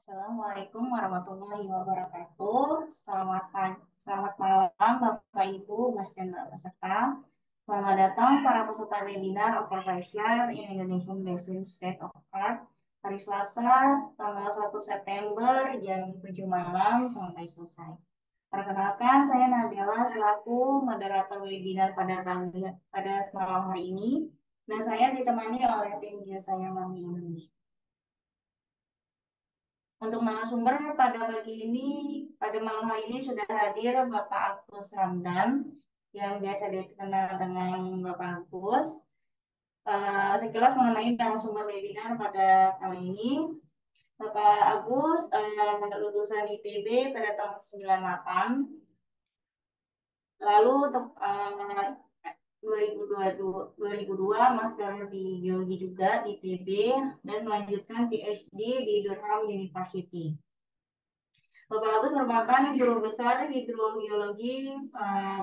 Assalamualaikum warahmatullahi wabarakatuh. Selamat malam Bapak Ibu, Mas dan Mbak peserta. Selamat datang para peserta webinar Overpressure in Indonesian Basin State of Art hari Selasa tanggal 1 September jam 7 malam sampai selesai. Perkenalkan, saya Nabila selaku moderator webinar pada malam hari ini dan saya ditemani oleh tim jasa yang Mami Indonesia. Untuk narasumber pada malam hari ini sudah hadir Bapak Agus Ramdan, yang biasa dikenal dengan Bapak Agus. Sekilas mengenai narasumber webinar pada kali ini, Bapak Agus lulusan ITB pada tahun 98, lalu untuk 2002 master di geologi juga di ITB dan melanjutkan PhD di Durham University. Bapak Agus merupakan guru besar hidrogeologi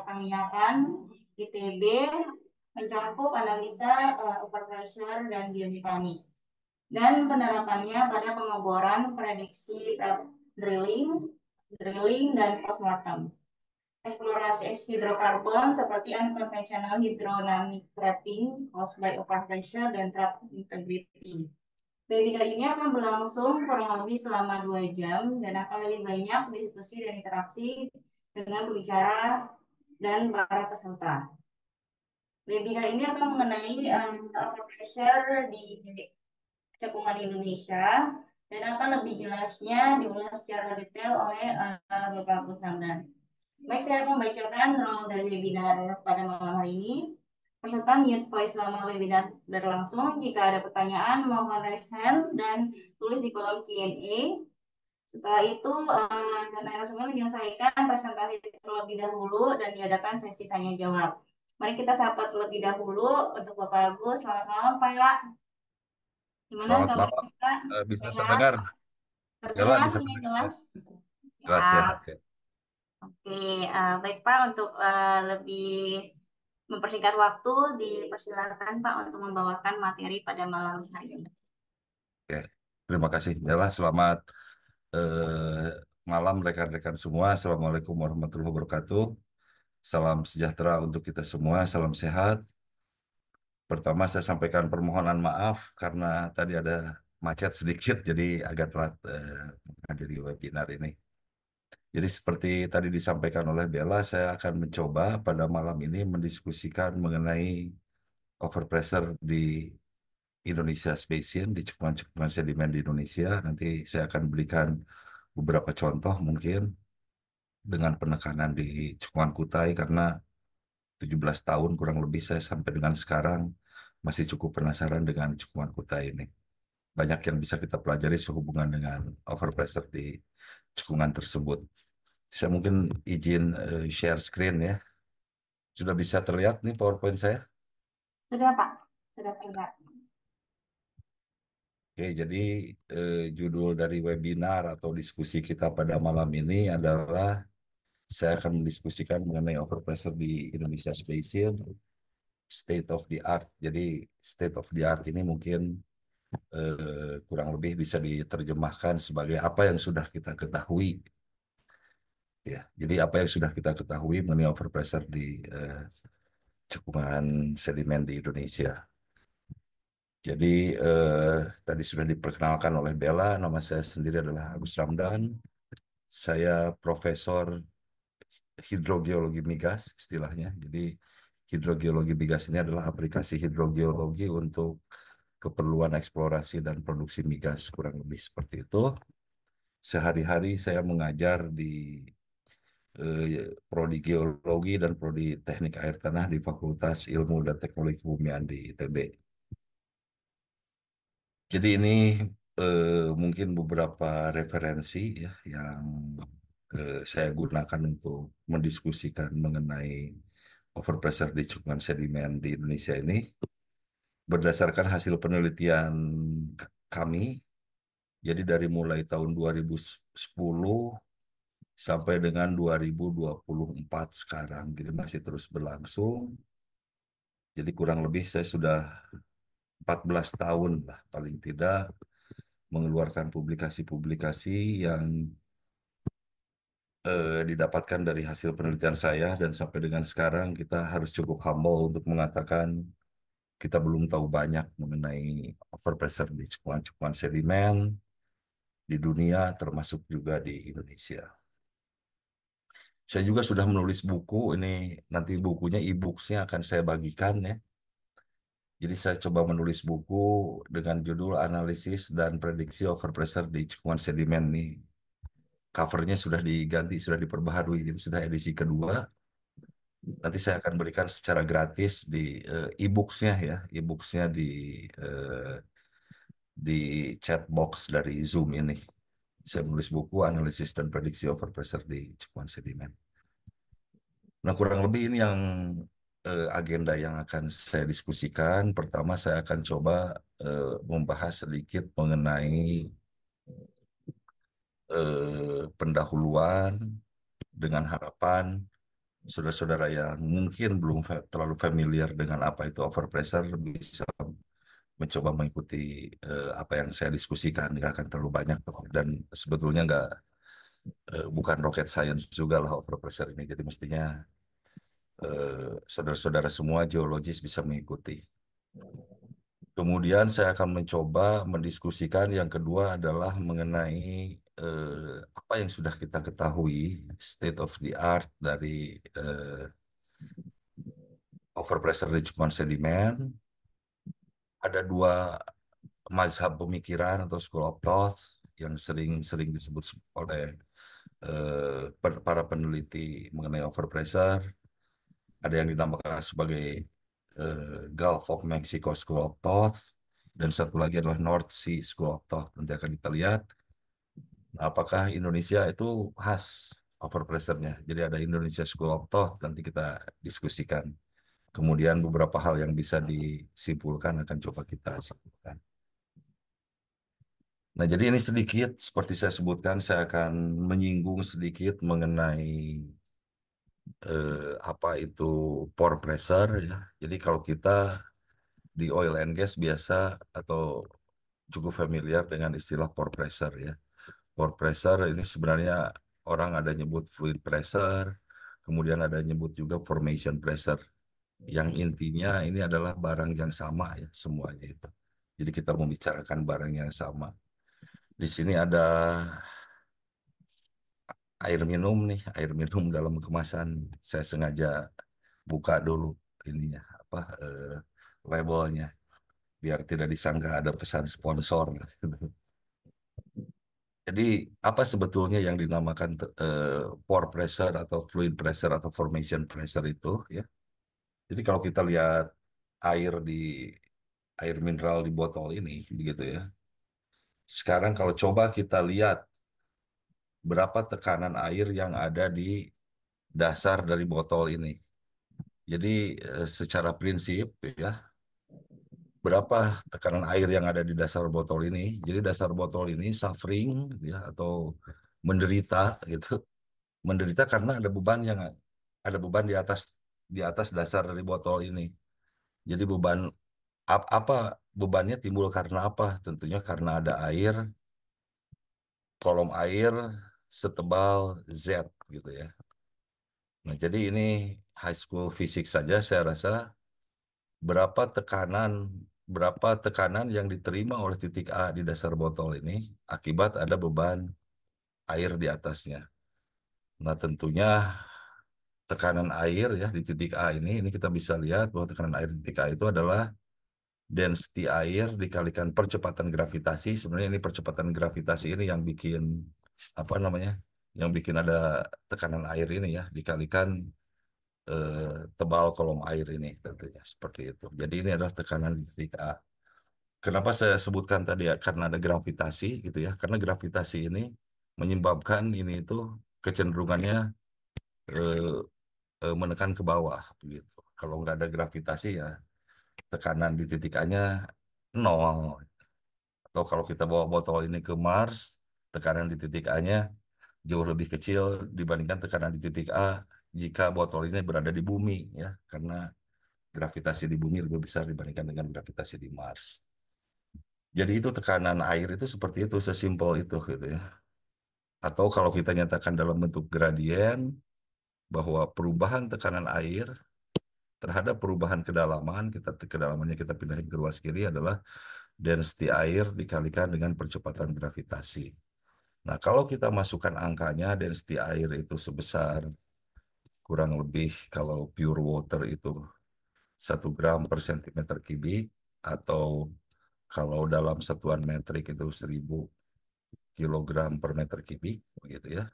Pangyakan ITB, mencakup analisa overpressure dan geomekanik dan penerapannya pada pengeboran, prediksi drilling, dan postmortem. Eksplorasi hidrokarbon seperti unconventional hydrodynamic trapping caused by overpressure dan trap integrity. Webinar ini akan berlangsung kurang lebih selama 2 jam dan akan lebih banyak diskusi dan interaksi dengan pembicara dan para peserta. Webinar ini akan mengenai overpressure di cekungan Indonesia dan akan lebih jelasnya diulas secara detail oleh Bapak Agus Ramdan. Baik, saya akan membacakan role dari webinar pada malam hari ini. Peserta mute voice selama webinar berlangsung. Jika ada pertanyaan, mohon raise hand dan tulis di kolom Q&A. Setelah itu, narasumber menyelesaikan presentasi terlebih dahulu dan diadakan sesi tanya jawab. Mari kita sapa terlebih dahulu untuk Bapak Agus. Selamat malam, Pak. Gimana Selamat kabar malam. Pak? Bisa Sehat? terdengar? Bella Terdengar bisa ini terdengar? jelas? Jelas ya. Ya, Oke. oke. Baik Pak, untuk lebih mempersingkat waktu, dipersilakan Pak untuk membawakan materi pada malam hari ini. Oke. Terima kasih Bella. Selamat eh, malam rekan-rekan semua. Assalamualaikum warahmatullahi wabarakatuh. Salam sejahtera untuk kita semua. Salam sehat. Pertama saya sampaikan permohonan maaf karena tadi ada macet sedikit, jadi agak telat menghadiri webinar ini. Jadi seperti tadi disampaikan oleh Bella, saya akan mencoba pada malam ini mendiskusikan mengenai overpressure di Indonesia Basin, di cekungan-cekungan sedimen di Indonesia. Nanti saya akan berikan beberapa contoh mungkin dengan penekanan di cekungan Kutai karena 17 tahun kurang lebih saya sampai dengan sekarang masih cukup penasaran dengan cekungan Kutai ini. Banyak yang bisa kita pelajari sehubungan dengan overpressure di cekungan tersebut. Saya mungkin izin share screen ya. Sudah bisa terlihat nih PowerPoint saya? Sudah Pak, sudah terlihat. Oke, jadi judul dari webinar atau diskusi kita pada malam ini adalah saya akan mendiskusikan mengenai overpressure di Indonesia Basin, state of the art. Jadi state of the art ini mungkin kurang lebih bisa diterjemahkan sebagai apa yang sudah kita ketahui. Ya, jadi apa yang sudah kita ketahui mengenai overpressure di cekungan sedimen di Indonesia. Jadi tadi sudah diperkenalkan oleh Bella, nama saya sendiri adalah Agus Ramdan. Saya profesor hidrogeologi migas istilahnya. Jadi hidrogeologi migas ini adalah aplikasi hidrogeologi untuk keperluan eksplorasi dan produksi migas kurang lebih seperti itu. Sehari-hari saya mengajar di prodi geologi dan prodi teknik air tanah di Fakultas Ilmu dan Teknologi Kebumian di ITB. Jadi ini mungkin beberapa referensi ya yang saya gunakan untuk mendiskusikan mengenai overpressure di cekungan sedimen di Indonesia ini berdasarkan hasil penelitian kami. Jadi dari mulai tahun 2010 sampai dengan 2024 sekarang, gitu masih terus berlangsung. Jadi kurang lebih saya sudah 14 tahun lah paling tidak mengeluarkan publikasi-publikasi yang didapatkan dari hasil penelitian saya dan sampai dengan sekarang kita harus cukup humble untuk mengatakan kita belum tahu banyak mengenai overpressure di cekungan-cekungan sedimen di dunia termasuk juga di Indonesia. Saya juga sudah menulis buku ini, nanti bukunya e-booksnya akan saya bagikan ya. Jadi saya coba menulis buku dengan judul Analisis dan Prediksi Overpressure di Cekungan Sedimen nih. Covernya sudah diganti, sudah diperbaharui, jadi sudah edisi kedua. Nanti saya akan berikan secara gratis di e-booksnya ya, e-booksnya eh, di chat box dari Zoom ini. Saya menulis buku Analisis dan Prediksi Overpressure di Cekungan Sedimen. Nah, kurang lebih ini yang agenda yang akan saya diskusikan. Pertama, saya akan coba membahas sedikit mengenai pendahuluan dengan harapan saudara-saudara yang mungkin belum terlalu familiar dengan apa itu overpressure bisa mencoba mengikuti apa yang saya diskusikan. Nggak akan terlalu banyak dan sebetulnya bukan rocket science juga lah overpressure ini. Jadi mestinya saudara-saudara semua geologis bisa mengikuti. Kemudian saya akan mencoba mendiskusikan yang kedua adalah mengenai apa yang sudah kita ketahui, state of the art dari overpressure leachman sedimen. Ada dua mazhab pemikiran atau school of thought yang sering-sering disebut oleh para peneliti mengenai overpressure. Ada yang dinamakan sebagai Gulf of Mexico School of Thought, dan satu lagi adalah North Sea School of Thought. Nanti akan kita lihat apakah Indonesia itu khas overpressure-nya. Jadi ada Indonesia School of Thought, nanti kita diskusikan. Kemudian beberapa hal yang bisa disimpulkan akan coba kita simpulkan. Nah, jadi ini sedikit, seperti saya sebutkan, saya akan menyinggung sedikit mengenai apa itu pore pressure ya. Jadi kalau kita di oil and gas biasa atau cukup familiar dengan istilah pore pressure ya. Pore pressure ini sebenarnya orang ada nyebut fluid pressure, kemudian ada nyebut juga formation pressure. Yang intinya ini adalah barang yang sama ya semuanya itu. Jadi kita membicarakan barang yang sama. Di sini ada air minum nih, air minum dalam kemasan. Saya sengaja buka dulu ininya apa labelnya biar tidak disangka ada pesan sponsor. Jadi apa sebetulnya yang dinamakan pore pressure atau fluid pressure atau formation pressure itu ya? Jadi kalau kita lihat air di air mineral di botol ini begitu ya. Sekarang kalau coba kita lihat berapa tekanan air yang ada di dasar dari botol ini. Jadi secara prinsip ya, berapa tekanan air yang ada di dasar botol ini. Jadi dasar botol ini suffering gitu ya atau menderita gitu. Menderita karena ada beban di atas dasar dari botol ini. Jadi apa bebannya timbul karena apa? Tentunya karena ada air, kolom air setebal Z gitu ya. Nah, jadi ini high school physics saja saya rasa berapa tekanan berapa tekanan yang diterima oleh titik A di dasar botol ini akibat ada beban air di atasnya. Nah, tentunya tekanan air ya di titik A ini kita bisa lihat bahwa tekanan air di titik A itu adalah density air dikalikan percepatan gravitasi. Sebenarnya ini percepatan gravitasi ini yang bikin apa namanya? Yang bikin ada tekanan air ini ya dikalikan tebal kolom air ini tentunya seperti itu. Jadi ini adalah tekanan di titik A. Kenapa saya sebutkan tadi ya? Karena ada gravitasi gitu ya. Karena gravitasi ini menyebabkan ini itu kecenderungannya eh, menekan ke bawah begitu. Kalau nggak ada gravitasi ya tekanan di titik A-nya nol. Atau kalau kita bawa botol ini ke Mars, tekanan di titik A-nya jauh lebih kecil dibandingkan tekanan di titik A jika botol ini berada di bumi ya, karena gravitasi di bumi lebih besar dibandingkan dengan gravitasi di Mars. Jadi itu tekanan air itu seperti itu, sesimpel itu gitu ya. Atau kalau kita nyatakan dalam bentuk gradien, bahwa perubahan tekanan air terhadap perubahan kedalaman, kedalamannya kita pindahin ke luas kiri adalah density air dikalikan dengan percepatan gravitasi. Nah, kalau kita masukkan angkanya, density air itu sebesar kurang lebih kalau pure water itu 1 gram per sentimeter kubik, atau kalau dalam satuan metrik itu 1000 kilogram per meter kubik, begitu ya.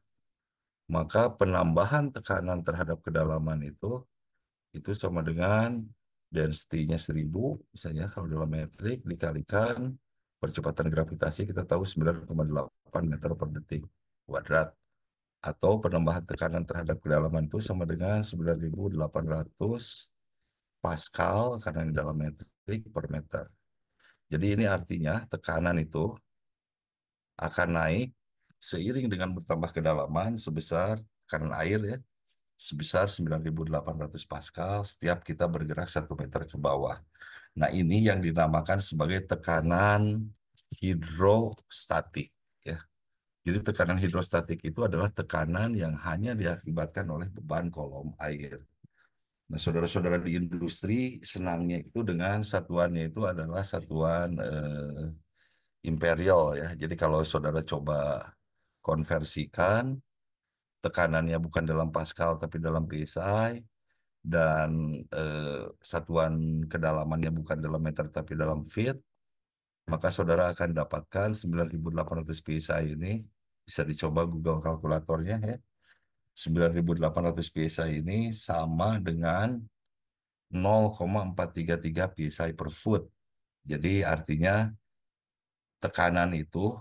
Maka penambahan tekanan terhadap kedalaman itu sama dengan density-nya 1000, misalnya kalau dalam metrik, dikalikan percepatan gravitasi, kita tahu 9,8 meter per detik kuadrat. Atau penambahan tekanan terhadap kedalaman itu sama dengan 9800 Pascal karena ini dalam metrik per meter. Jadi ini artinya tekanan itu akan naik seiring dengan bertambah kedalaman sebesar tekanan air ya, sebesar 9800 Pascal setiap kita bergerak 1 meter ke bawah. Nah, ini yang dinamakan sebagai tekanan hidrostatik ya. Jadi tekanan hidrostatik itu adalah tekanan yang hanya diakibatkan oleh beban kolom air. Nah, saudara-saudara di industri senangnya itu dengan satuannya itu adalah satuan imperial ya. Jadi kalau saudara coba konversikan, tekanannya bukan dalam Pascal tapi dalam PSI, dan satuan kedalamannya bukan dalam meter tapi dalam feet, maka saudara akan dapatkan 9800 PSI ini, bisa dicoba Google kalkulatornya ya. 9800 PSI ini sama dengan 0,433 PSI per foot. Jadi artinya tekanan itu,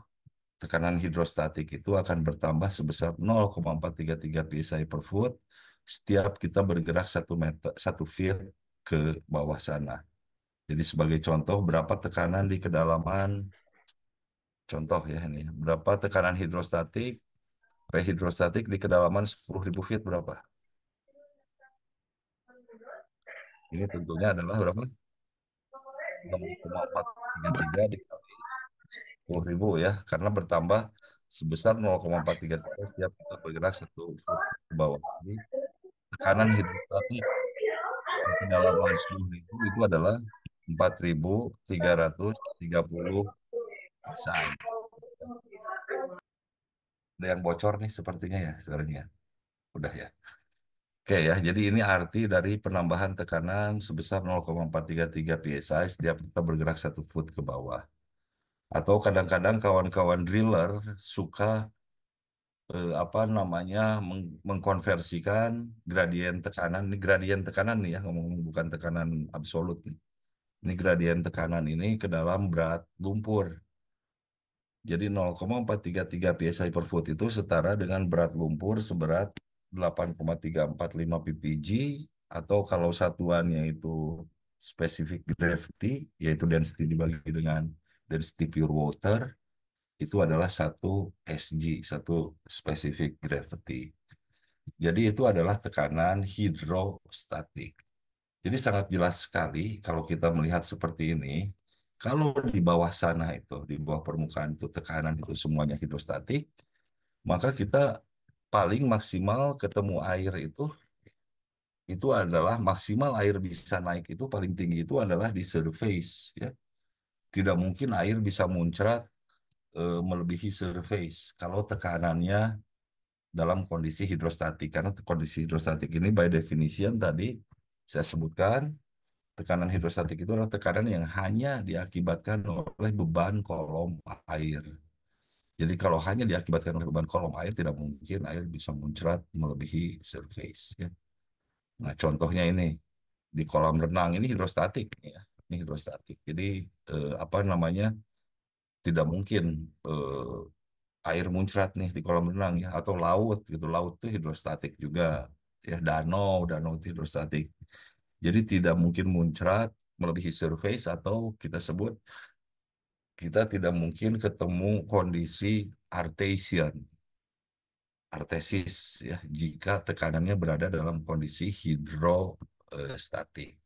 tekanan hidrostatik itu akan bertambah sebesar 0,433 PSI per foot setiap kita bergerak 1 meter, 1 feet ke bawah sana. Jadi sebagai contoh, berapa tekanan di kedalaman, contoh ya ini, berapa tekanan hidrostatik, P hidrostatik di kedalaman 10.000 feet berapa? Ini tentunya adalah berapa? 0,433 dikali 10.000 ya, karena bertambah sebesar 0,433 setiap kita bergerak 1 foot ke bawah. Jadi tekanan hidrostatik di kedalaman 10.000 itu adalah 4.330 psi. Ada yang bocor nih sepertinya ya, sebenarnya. Udah ya. Oke ya, jadi ini arti dari penambahan tekanan sebesar 0,433 psi setiap kita bergerak 1 foot ke bawah. Atau kadang-kadang kawan-kawan driller suka apa namanya mengkonversikan gradien tekanan. Ini gradien tekanan nih ya, ngomong bukan tekanan absolut nih. Ini gradien tekanan ini ke dalam berat lumpur. Jadi 0,433 psi per foot itu setara dengan berat lumpur seberat 8,345 ppg, atau kalau satuannya itu specific gravity, yaitu density dibagi dengan density pure water, itu adalah 1 SG, 1 specific gravity. Jadi itu adalah tekanan hidrostatik. Jadi sangat jelas sekali kalau kita melihat seperti ini, kalau di bawah sana itu, di bawah permukaan itu tekanan itu semuanya hidrostatik, maka kita paling maksimal ketemu air itu adalah maksimal air bisa naik itu paling tinggi itu adalah di surface ya. Tidak mungkin air bisa muncrat melebihi surface kalau tekanannya dalam kondisi hidrostatik, karena kondisi hidrostatik ini by definition tadi saya sebutkan, tekanan hidrostatik itu adalah tekanan yang hanya diakibatkan oleh beban kolom air. Jadi kalau hanya diakibatkan oleh beban kolom air, tidak mungkin air bisa muncrat melebihi surface ya. Nah, contohnya ini di kolam renang ini hidrostatik ya. Ini hidrostatik. Jadi apa namanya? Tidak mungkin air muncrat nih di kolam renang ya, atau laut gitu. Laut itu hidrostatik juga ya, danau itu hidrostatik. Jadi tidak mungkin muncrat melebihi surface, atau kita sebut kita tidak mungkin ketemu kondisi artesian, artesis ya, jika tekanannya berada dalam kondisi hidrostatik.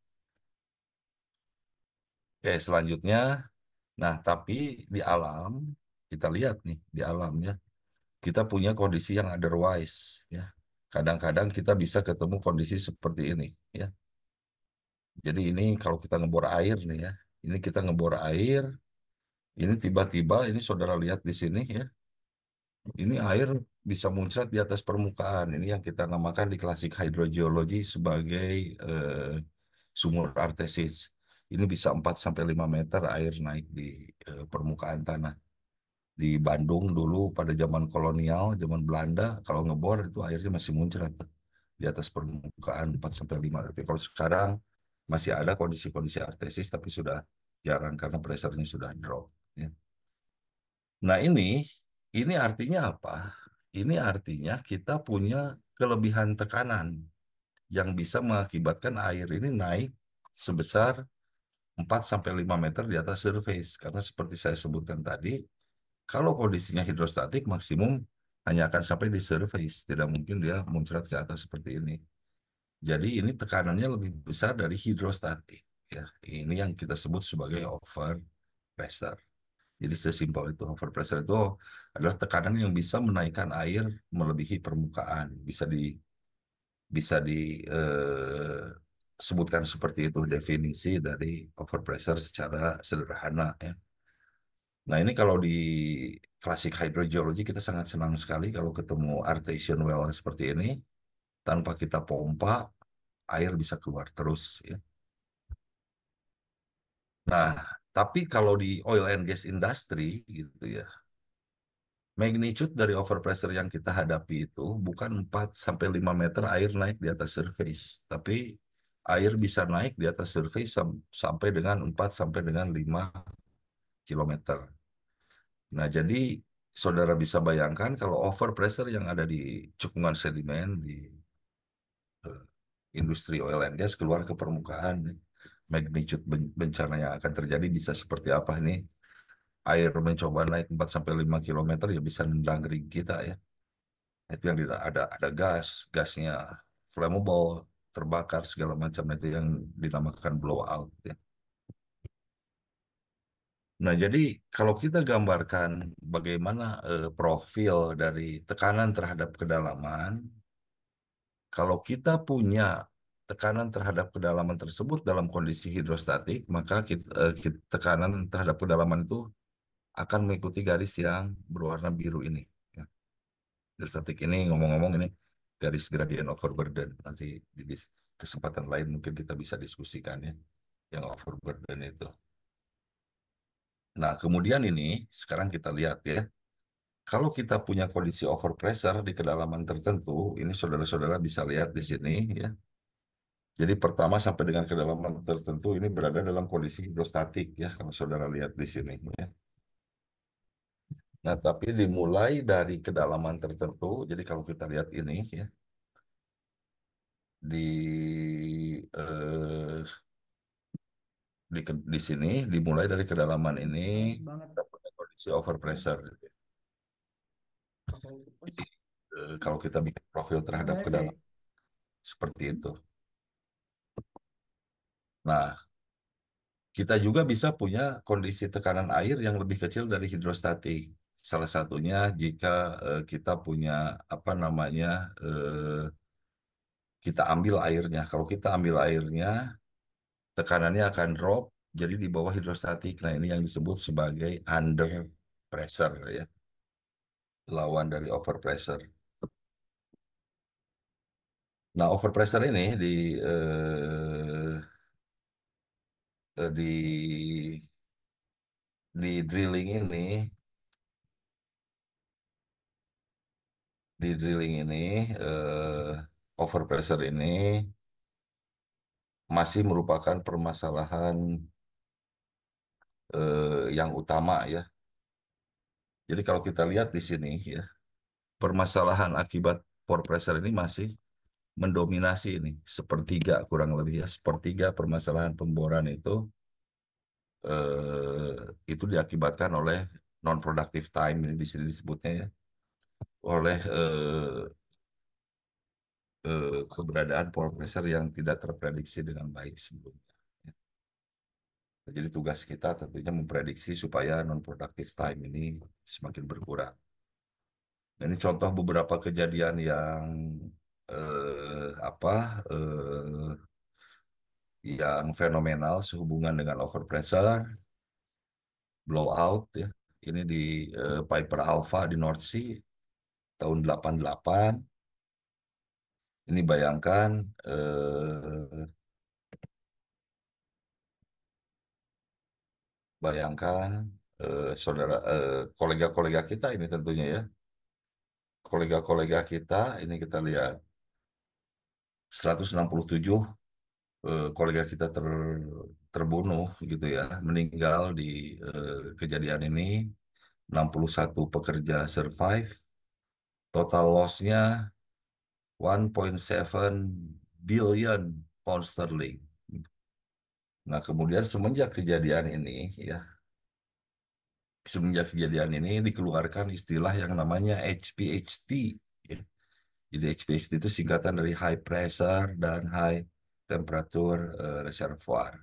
Oke, selanjutnya Nah, tapi di alam, kita lihat nih, di alam ya, kita punya kondisi yang otherwise ya. Kadang-kadang kita bisa ketemu kondisi seperti ini ya. Jadi ini kalau kita ngebor air nih ya, ini kita ngebor air, ini tiba-tiba ini saudara lihat di sini ya, ini air bisa muncrat di atas permukaan. Ini yang kita namakan di klasik hidrogeologi sebagai eh, sumur artesis. Ini bisa 4 sampai 5 meter air naik di permukaan tanah. Di Bandung dulu pada zaman kolonial, zaman Belanda, kalau ngebor itu airnya masih muncrat tuh, di atas permukaan 4 sampai 5. Tapi kalau sekarang masih ada kondisi-kondisi artesis tapi sudah jarang karena pressure-nya sudah drop. Ya. Nah ini artinya apa? Ini artinya kita punya kelebihan tekanan yang bisa mengakibatkan air ini naik sebesar 4 sampai 5 meter di atas surface. Karena seperti saya sebutkan tadi, kalau kondisinya hidrostatik maksimum hanya akan sampai di surface, tidak mungkin dia muncrat ke atas seperti ini. Jadi ini tekanannya lebih besar dari hidrostatik. Ya, ini yang kita sebut sebagai over pressure. Jadi sesimpel itu overpressure itu adalah tekanan yang bisa menaikkan air melebihi permukaan. Bisa di sebutkan seperti itu definisi dari overpressure secara sederhana ya. Nah ini kalau di klasik hydrogeology kita sangat senang sekali kalau ketemu artesian well seperti ini tanpa kita pompa air bisa keluar terus ya. Nah tapi kalau di oil and gas industry gitu ya, magnitude dari overpressure yang kita hadapi itu bukan 4 sampai 5 meter air naik di atas surface, tapi air bisa naik di atas surface sampai dengan 4 sampai dengan 5 kilometer. Nah, jadi saudara bisa bayangkan kalau overpressure yang ada di cekungan sedimen di eh, industri oil and gas keluar ke permukaan, magnitude bencana yang akan terjadi bisa seperti apa ini? Air mencoba naik 4 sampai 5 kilometer ya bisa nendang ring kita ya. Itu yang ada gasnya flammable, terbakar segala macam itu yang dinamakan blowout ya. Nah, jadi kalau kita gambarkan bagaimana profil dari tekanan terhadap kedalaman, kalau kita punya tekanan terhadap kedalaman tersebut dalam kondisi hidrostatik, maka tekanan terhadap kedalaman itu akan mengikuti garis yang berwarna biru ini. Ya. Hidrostatik ini ngomong-ngomong ini garis gradient overburden. Nanti di kesempatan lain mungkin kita bisa diskusikan ya, yang overburden itu. Nah, kemudian ini sekarang kita lihat ya, kalau kita punya kondisi overpressure di kedalaman tertentu, ini saudara-saudara bisa lihat di sini ya. Jadi pertama sampai dengan kedalaman tertentu ini berada dalam kondisi hidrostatik ya, kalau saudara lihat di sini ya. Nah, tapi dimulai dari kedalaman tertentu, jadi kalau kita lihat ini ya, di di sini dimulai dari kedalaman ini kita punya kondisi overpressure. Kalau kita bikin profil terhadap kedalaman seperti itu. Nah, kita juga bisa punya kondisi tekanan air yang lebih kecil dari hidrostatik. Salah satunya jika kita punya apa namanya kita ambil airnya. Kalau kita ambil airnya, tekanannya akan drop jadi di bawah hidrostatik. Nah, ini yang disebut sebagai under pressure ya, lawan dari over pressure. Nah, over pressure ini di drilling ini di drilling ini over pressure ini masih merupakan permasalahan yang utama ya. Jadi kalau kita lihat di sini ya, permasalahan akibat pore pressure ini masih mendominasi ini sepertiga kurang lebih ya, sepertiga permasalahan pemboran itu diakibatkan oleh non productive time ini di sini disebutnya ya, oleh keberadaan pore pressure yang tidak terprediksi dengan baik sebelumnya. Jadi tugas kita tentunya memprediksi supaya non-productive time ini semakin berkurang. Nah, ini contoh beberapa kejadian yang apa yang fenomenal sehubungan dengan overpressure, blowout ya. Ini di Piper Alpha di North Sea tahun 88. Ini bayangkan bayangkan kolega-kolega kita ini tentunya ya. Kolega-kolega kita ini kita lihat 167 kolega kita terbunuh gitu ya, meninggal di kejadian ini, 61 pekerja survive, total loss-nya 1,7 billion pound sterling. Nah, kemudian semenjak kejadian ini dikeluarkan istilah yang namanya HPHT. Ya. Jadi HPHT itu singkatan dari High Pressure dan High Temperature Reservoir.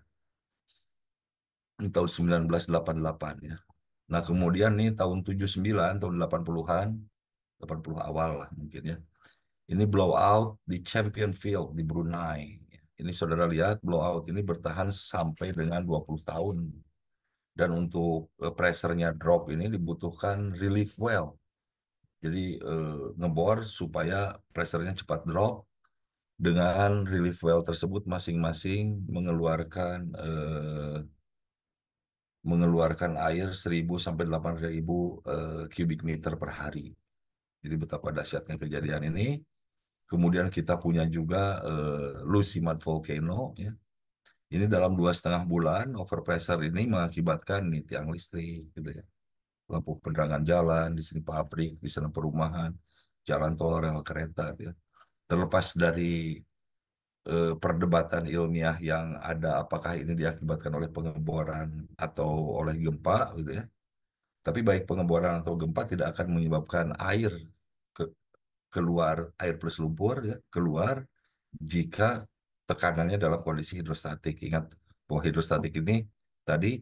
Ini tahun 1988 ya. Nah, kemudian nih tahun 79, tahun 80-an, 80 awal lah mungkin ya. Ini blowout di Champion Field di Brunei. Ini saudara lihat blowout ini bertahan sampai dengan 20 tahun. Dan untuk pressure-nya drop ini dibutuhkan relief well. Jadi ngebor supaya pressure-nya cepat drop. Dengan relief well tersebut masing-masing mengeluarkan air 1.000 sampai 8.000 cubic meter per hari. Jadi betapa dahsyatnya kejadian ini. Kemudian kita punya juga Lusimad Volcano. Ya. Ini dalam 2,5 bulan overpressure ini mengakibatkan nih, tiang listrik, gitu ya, lampu penerangan jalan, di sini pabrik, di sana perumahan, jalan tol, rel kereta. Gitu ya. Terlepas dari perdebatan ilmiah yang ada, apakah ini diakibatkan oleh pengeboran atau oleh gempa, gitu ya. Tapi baik pengeboran atau gempa tidak akan menyebabkan ke- keluar, air plus lumpur ya, keluar jika tekanannya dalam kondisi hidrostatik. Ingat bahwa hidrostatik ini tadi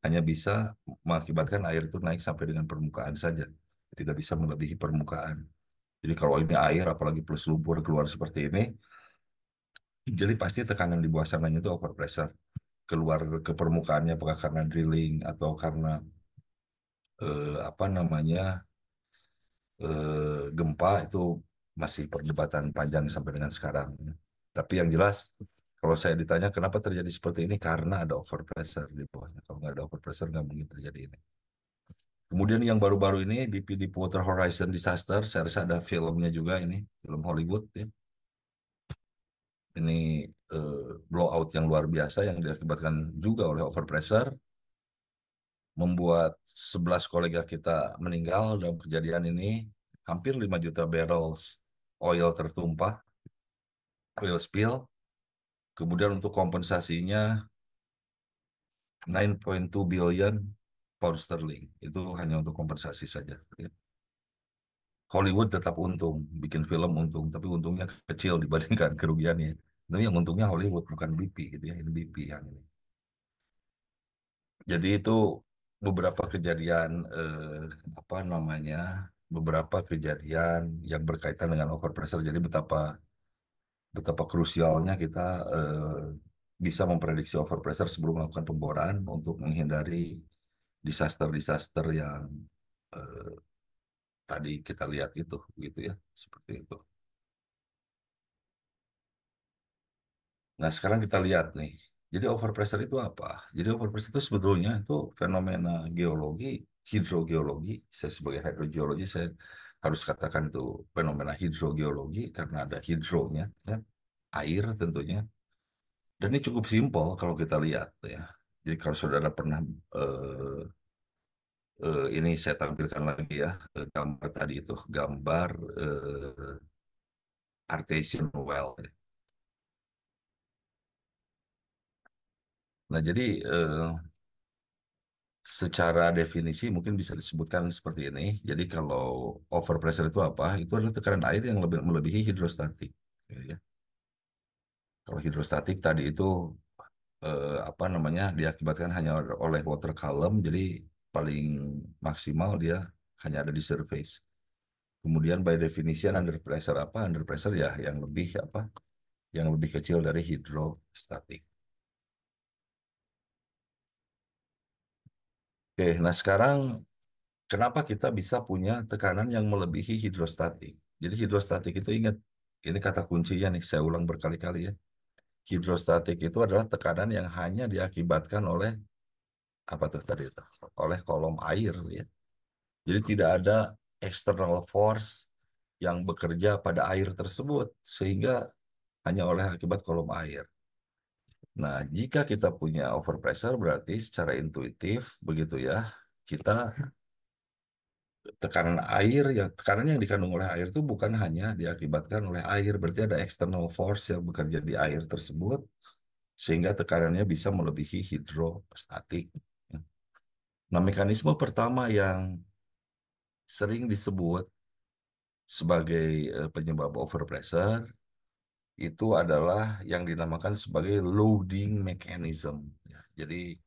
hanya bisa mengakibatkan air itu naik sampai dengan permukaan saja, tidak bisa melebihi permukaan. Jadi kalau ini air, apalagi plus lumpur keluar seperti ini, jadi pasti tekanan di bawah sananya itu overpressure. Keluar ke permukaannya apakah karena drilling atau karena apa namanya gempa itu masih perdebatan panjang sampai dengan sekarang. Tapi yang jelas, kalau saya ditanya kenapa terjadi seperti ini, karena ada overpressure di bawahnya. Kalau nggak ada overpressure, nggak mungkin terjadi ini. Kemudian yang baru-baru ini, BP Deepwater Horizon Disaster, saya rasa ada filmnya juga ini, film Hollywood ya. Ini eh, blowout yang luar biasa yang diakibatkan juga oleh overpressure, membuat 11 kolega kita meninggal dalam kejadian ini, hampir 5 juta barrels oil tertumpah, oil spill. Kemudian untuk kompensasinya 9,2 billion pound sterling. Itu hanya untuk kompensasi saja. Hollywood tetap untung, bikin film untung, tapi untungnya kecil dibandingkan kerugiannya. Tapi yang untungnya Hollywood bukan BP gitu ya, ini BP yang ini. Jadi itu beberapa kejadian apa namanya, beberapa kejadian yang berkaitan dengan overpressure. Jadi betapa betapa krusialnya kita bisa memprediksi overpressure sebelum melakukan pemboran untuk menghindari disaster-disaster yang eh, tadi kita lihat itu, gitu ya, seperti itu. Nah, sekarang kita lihat nih. Jadi overpressure itu apa? Jadi overpressure itu sebetulnya itu fenomena geologi, hidrogeologi. Saya sebagai hidrogeologi saya harus katakan itu fenomena hidrogeologi karena ada hidronya, ya, air tentunya. Dan ini cukup simpel kalau kita lihat ya. Jadi kalau saudara pernah ini saya tampilkan lagi ya gambar tadi itu gambar artesian well. Nah jadi secara definisi mungkin bisa disebutkan seperti ini. Jadi kalau overpressure itu apa? Itu adalah tekanan air yang lebih melebihi hidrostatik. Gitu ya. Kalau hidrostatik tadi itu apa namanya diakibatkan hanya oleh water column, jadi paling maksimal dia hanya ada di surface. Kemudian by definition under pressure apa? Under pressure ya yang lebih apa? Yang lebih kecil dari hidrostatik. Oke, nah sekarang kenapa kita bisa punya tekanan yang melebihi hidrostatik? Jadi hidrostatik itu ingat, ini kata kuncinya nih, saya ulang berkali-kali ya. Hidrostatik itu adalah tekanan yang hanya diakibatkan oleh apa tuh tadi itu? Oleh kolom air ya. Jadi tidak ada external force yang bekerja pada air tersebut sehingga hanya oleh akibat kolom air. Nah, jika kita punya overpressure berarti secara intuitif begitu ya, kita tekanan yang dikandung oleh air itu bukan hanya diakibatkan oleh air, berarti ada external force yang bekerja di air tersebut sehingga tekanannya bisa melebihi hidrostatik. Nah, mekanisme pertama yang sering disebut sebagai penyebab overpressure itu adalah yang dinamakan sebagai loading mechanism. Ya, jadi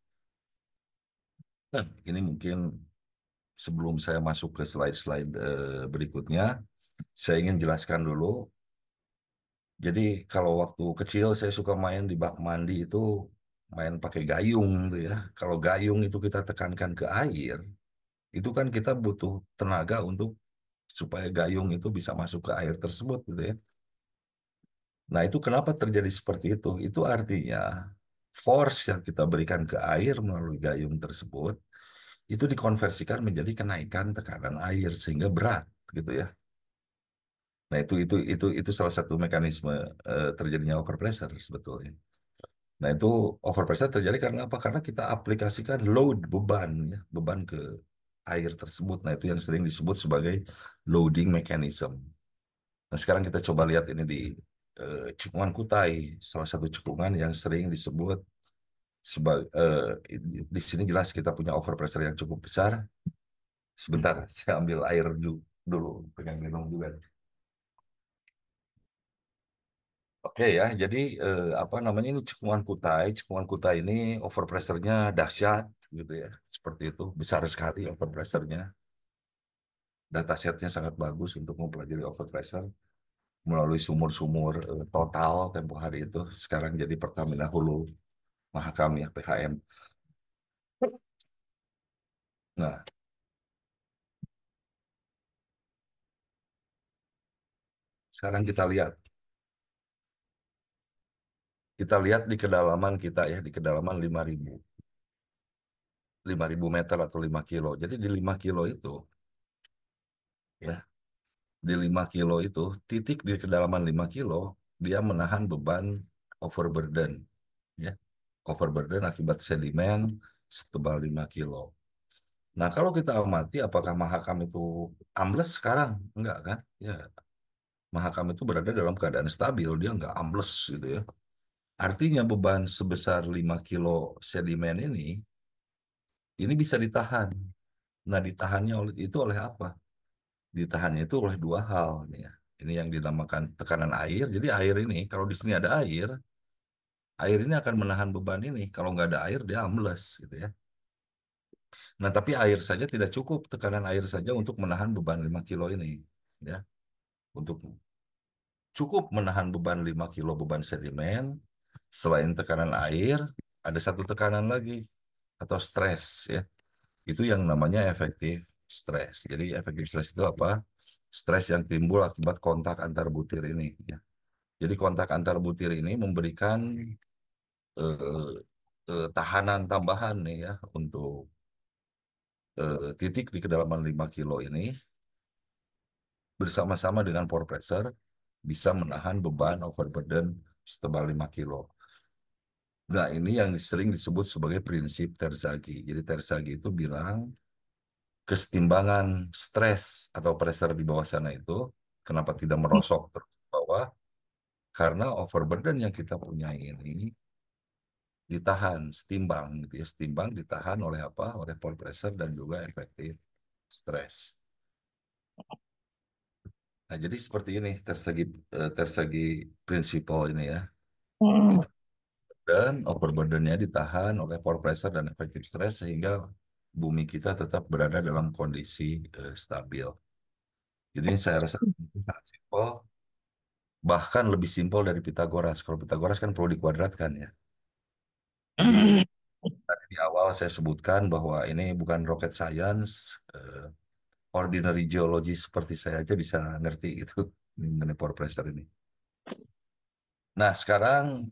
ini mungkin sebelum saya masuk ke slide-slide berikutnya, saya ingin jelaskan dulu. Jadi kalau waktu kecil saya suka main di bak mandi itu main pakai gayung tuh ya. Kalau gayung itu kita tekankan ke air, itu kan kita butuh tenaga untuk supaya gayung itu bisa masuk ke air tersebut gitu ya. Nah, itu kenapa terjadi seperti itu? Itu artinya force yang kita berikan ke air melalui gayung tersebut itu dikonversikan menjadi kenaikan tekanan air sehingga berat gitu ya. Nah, itu salah satu mekanisme terjadinya overpressure sebetulnya. Nah, itu overpressure terjadi karena apa? Karena kita aplikasikan load beban ya, beban ke air tersebut. Nah, itu yang sering disebut sebagai loading mechanism. Nah, sekarang kita coba lihat ini di cekungan Kutai, salah satu cekungan yang sering disebut sebagai di sini jelas kita punya overpressure yang cukup besar. Sebentar, saya ambil air dulu, pengen minum juga. Oke ya, jadi apa namanya ini cekungan Kutai. Cekungan Kutai ini overpressure-nya dahsyat gitu ya. Seperti itu, besar sekali overpressure-nya. Datasetnya sangat bagus untuk mempelajari overpressure melalui sumur-sumur total tempo hari itu. Sekarang jadi Pertamina Hulu Mahakam ya, PHM. Nah, sekarang kita lihat di kedalaman kita ya, di kedalaman 5.000 meter atau 5 kilo. Jadi di 5 kilo itu ya, di 5 kilo itu titik di kedalaman 5 kilo dia menahan beban overburden ya. Overburden akibat sedimen setebal 5 kilo. Nah, kalau kita amati apakah Mahakam itu ambles sekarang? Enggak kan? Ya, Mahakam itu berada dalam keadaan stabil, dia enggak ambles gitu ya. Artinya beban sebesar 5 kilo sedimen ini bisa ditahan. Nah, ditahannya oleh apa? Ditahannya itu oleh dua hal nih ya. Ini yang dinamakan tekanan air. Jadi air ini, kalau di sini ada air, air ini akan menahan beban ini. Kalau nggak ada air, dia ambles gitu ya. Nah, tapi air saja tidak cukup, tekanan air saja untuk menahan beban 5 kilo ini. Ya, untuk cukup menahan beban 5 kilo beban sedimen, selain tekanan air, ada satu tekanan lagi, atau stres ya. Itu yang namanya efektif stres. Jadi efektif stres itu apa? Stres yang timbul akibat kontak antar butir ini ya. Jadi kontak antar butir ini memberikan eh, tahanan tambahan nih ya untuk titik di kedalaman 5 kilo ini bersama-sama dengan pore pressure bisa menahan beban overburden setebal 5 kilo. Nah, ini yang sering disebut sebagai prinsip Terzaghi. Jadi Terzaghi itu bilang kesetimbangan stres atau pressure di bawah sana itu kenapa tidak merosot terus ke bawah? Karena overburden yang kita punya ini ditahan, setimbang gitu ya, setimbang ditahan oleh apa? Oleh pore pressure dan juga efektif stres. Nah, jadi seperti ini tersegi prinsipal ini ya. Hmm. Kita dan overburdennya ditahan oleh pore pressure dan efektif stres sehingga bumi kita tetap berada dalam kondisi stabil. Jadi saya rasa itu sangat simpel, bahkan lebih simpel dari Pitagoras. Kalau Pitagoras kan perlu dikuadratkan ya. Jadi tadi di awal saya sebutkan bahwa ini bukan rocket science, ordinary geology seperti saya aja bisa ngerti itu mengenai pore pressure ini. Nah, sekarang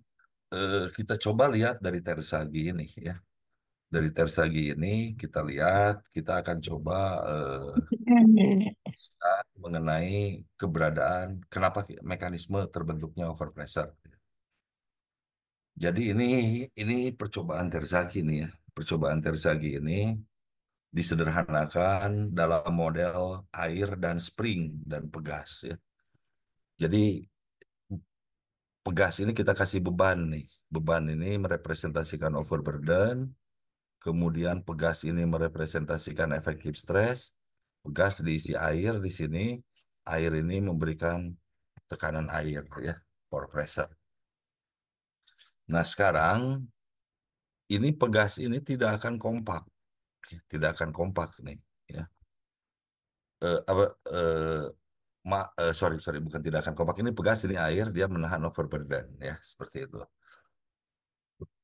kita coba lihat dari Tersagi ini ya. Dari Tersagi ini kita lihat, kita akan coba mengenai keberadaan, kenapa mekanisme terbentuknya overpressure. Jadi ini percobaan Terzaghi nih ya. Percobaan Terzaghi ini disederhanakan dalam model air dan spring dan pegas ya. Jadi pegas ini kita kasih beban nih. Beban ini merepresentasikan overburden, kemudian pegas ini merepresentasikan efektif stres. Pegas diisi air di sini. Air ini memberikan tekanan air ya, pore pressure. Nah, sekarang ini pegas ini tidak akan kompak, tidak akan kompak nih ya. Apa sorry sorry bukan tidak akan kompak, ini pegas, ini air, dia menahan overburden ya, seperti itu.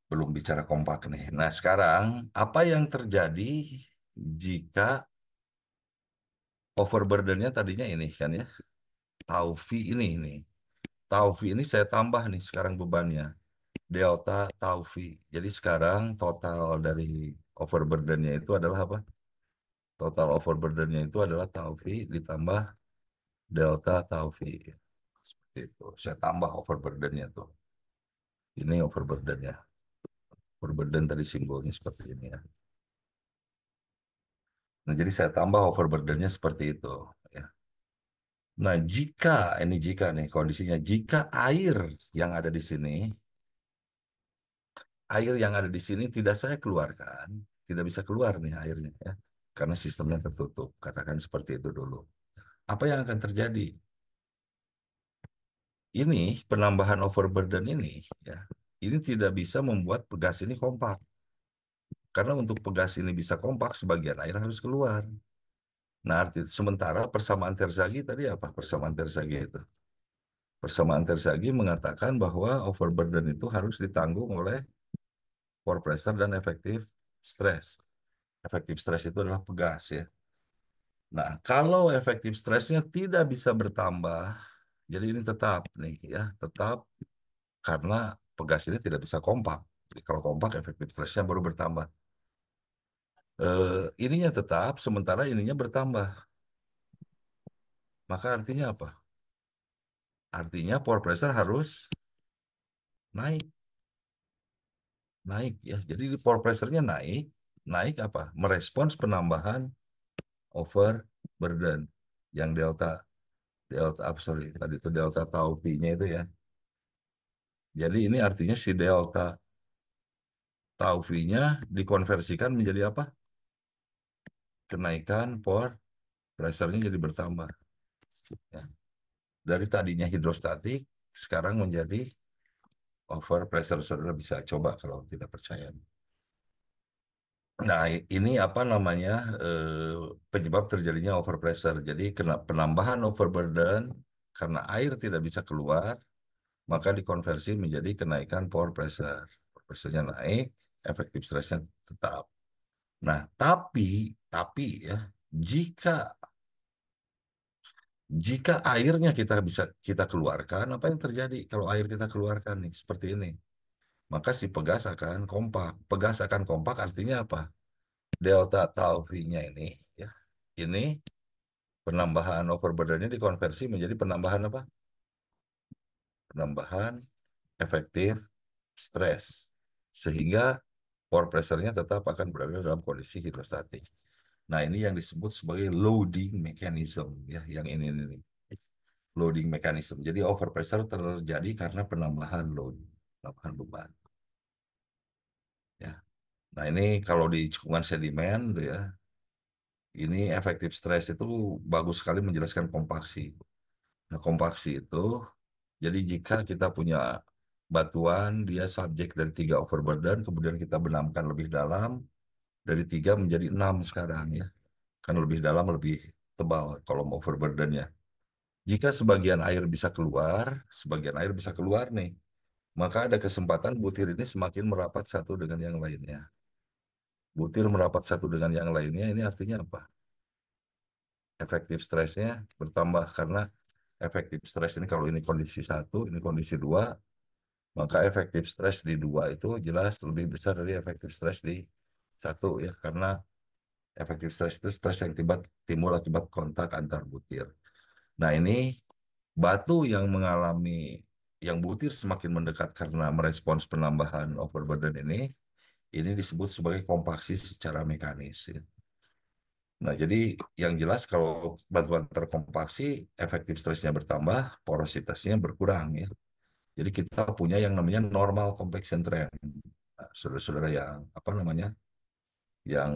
Belum bicara kompak nih. Nah, sekarang apa yang terjadi jika overburdennya tadinya ini kan ya, tau V ini. Tau V ini saya tambah nih sekarang bebannya. Delta tau V. Jadi sekarang total dari overburdennya itu adalah apa? Total overburdennya itu adalah tau V ditambah delta tau V. Seperti itu. Saya tambah overburdennya tuh. Ini overburdennya. Overburden tadi simbolnya seperti ini ya. Nah, jadi saya tambah overburdennya seperti itu ya. Nah, jika nih kondisinya, jika air yang ada di sini, air yang ada di sini tidak saya keluarkan, tidak bisa keluar nih airnya ya, karena sistemnya tertutup. Katakan seperti itu dulu. Apa yang akan terjadi? Ini penambahan overburden ini ya, ini tidak bisa membuat pegas ini kompak. Karena untuk pegas ini bisa kompak, sebagian air harus keluar. Nah, sementara persamaan Terzaghi tadi apa? Persamaan Terzaghi itu. Persamaan Terzaghi mengatakan bahwa overburden itu harus ditanggung oleh pore pressure dan efektif stres. Efektif stres itu adalah pegas ya. Nah, kalau efektif stresnya tidak bisa bertambah, jadi ini tetap nih ya, tetap karena pegas ini tidak bisa kompak. Jadi kalau kompak efektif stresnya baru bertambah. Ininya tetap, sementara ininya bertambah. Maka artinya apa? Artinya pore pressure harus naik, naik ya. Jadi pore pressure-nya naik, naik apa? Merespons penambahan overburden yang delta delta apa sorry tadi itu delta tau P-nya itu ya. Jadi ini artinya si delta tau V-nya dikonversikan menjadi apa? Kenaikan pore pressure-nya jadi bertambah. Ya. Dari tadinya hidrostatik sekarang menjadi over pressure. Saudara bisa coba kalau tidak percaya. Nah, ini apa namanya penyebab terjadinya overpressure. Jadi kena penambahan overburden karena air tidak bisa keluar, maka dikonversi menjadi kenaikan pore pressure. Pore pressure-nya naik, efektif stresnya tetap. Nah, tapi ya, jika jika airnya kita bisa kita keluarkan, apa yang terjadi kalau air kita keluarkan nih seperti ini? Maka si pegas akan kompak. Pegas akan kompak artinya apa? Delta tau V-nya ini ya. Ini penambahan overburdennya dikonversi menjadi penambahan apa? Penambahan efektif stres. Sehingga pore pressure-nya tetap akan berada dalam kondisi hidrostatik. Nah, ini yang disebut sebagai loading mechanism ya, yang ini. Loading mechanism. Jadi overpressure terjadi karena penambahan load, penambahan beban ya. Nah, ini kalau di cekungan sedimen tuh ya, ini efektif stres itu bagus sekali menjelaskan kompaksi. Nah, kompaksi itu, jadi jika kita punya batuan dia subjek dari 3 overburden, kemudian kita benamkan lebih dalam, dari 3 menjadi 6 sekarang ya. Kan lebih dalam, lebih tebal kolom overburdennya. Jika sebagian air bisa keluar nih, maka ada kesempatan butir ini semakin merapat satu dengan yang lainnya. Butir merapat satu dengan yang lainnya, ini artinya apa? Efektif stresnya bertambah karena efektif stres ini kalau ini kondisi satu, ini kondisi dua, maka efektif stres di dua itu jelas lebih besar dari efektif stres di satu ya, karena efektif stres itu stres yang timbul akibat kontak antar butir. Nah ini batu yang mengalami yang butir semakin mendekat karena merespons penambahan overburden ini disebut sebagai kompaksi secara mekanis ya. Nah, jadi yang jelas kalau batuan terkompaksi, efektif stresnya bertambah, porositasnya berkurang ya. Jadi kita punya yang namanya normal compaction trend. Nah, saudara-saudara yang apa namanya, yang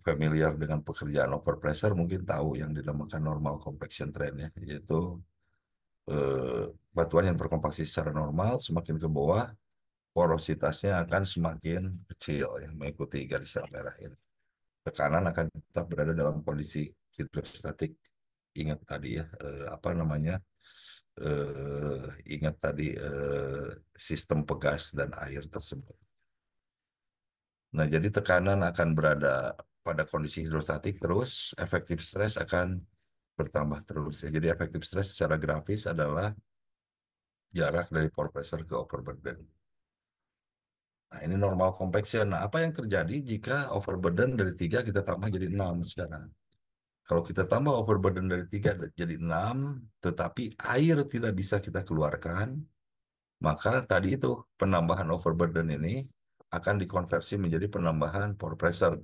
familiar dengan pekerjaan overpressure mungkin tahu yang dinamakan normal compaction trend ya, yaitu eh, batuan yang terkompaksi secara normal semakin ke bawah, porositasnya akan semakin kecil ya, mengikuti garis yang merah ini. Tekanan akan tetap berada dalam kondisi hidrostatik. Ingat tadi ya, apa namanya, ingat tadi sistem pegas dan air tersebut. Nah, jadi tekanan akan berada pada kondisi hidrostatik terus, efektif stres akan bertambah terus ya. Jadi efektif stres secara grafis adalah jarak dari pore pressure ke overburden. Nah, ini normal compaction. Nah, apa yang terjadi jika overburden dari 3 kita tambah jadi 6 sekarang? Kalau kita tambah overburden dari 3 jadi 6, tetapi air tidak bisa kita keluarkan, maka tadi itu penambahan overburden ini akan dikonversi menjadi penambahan pore pressure.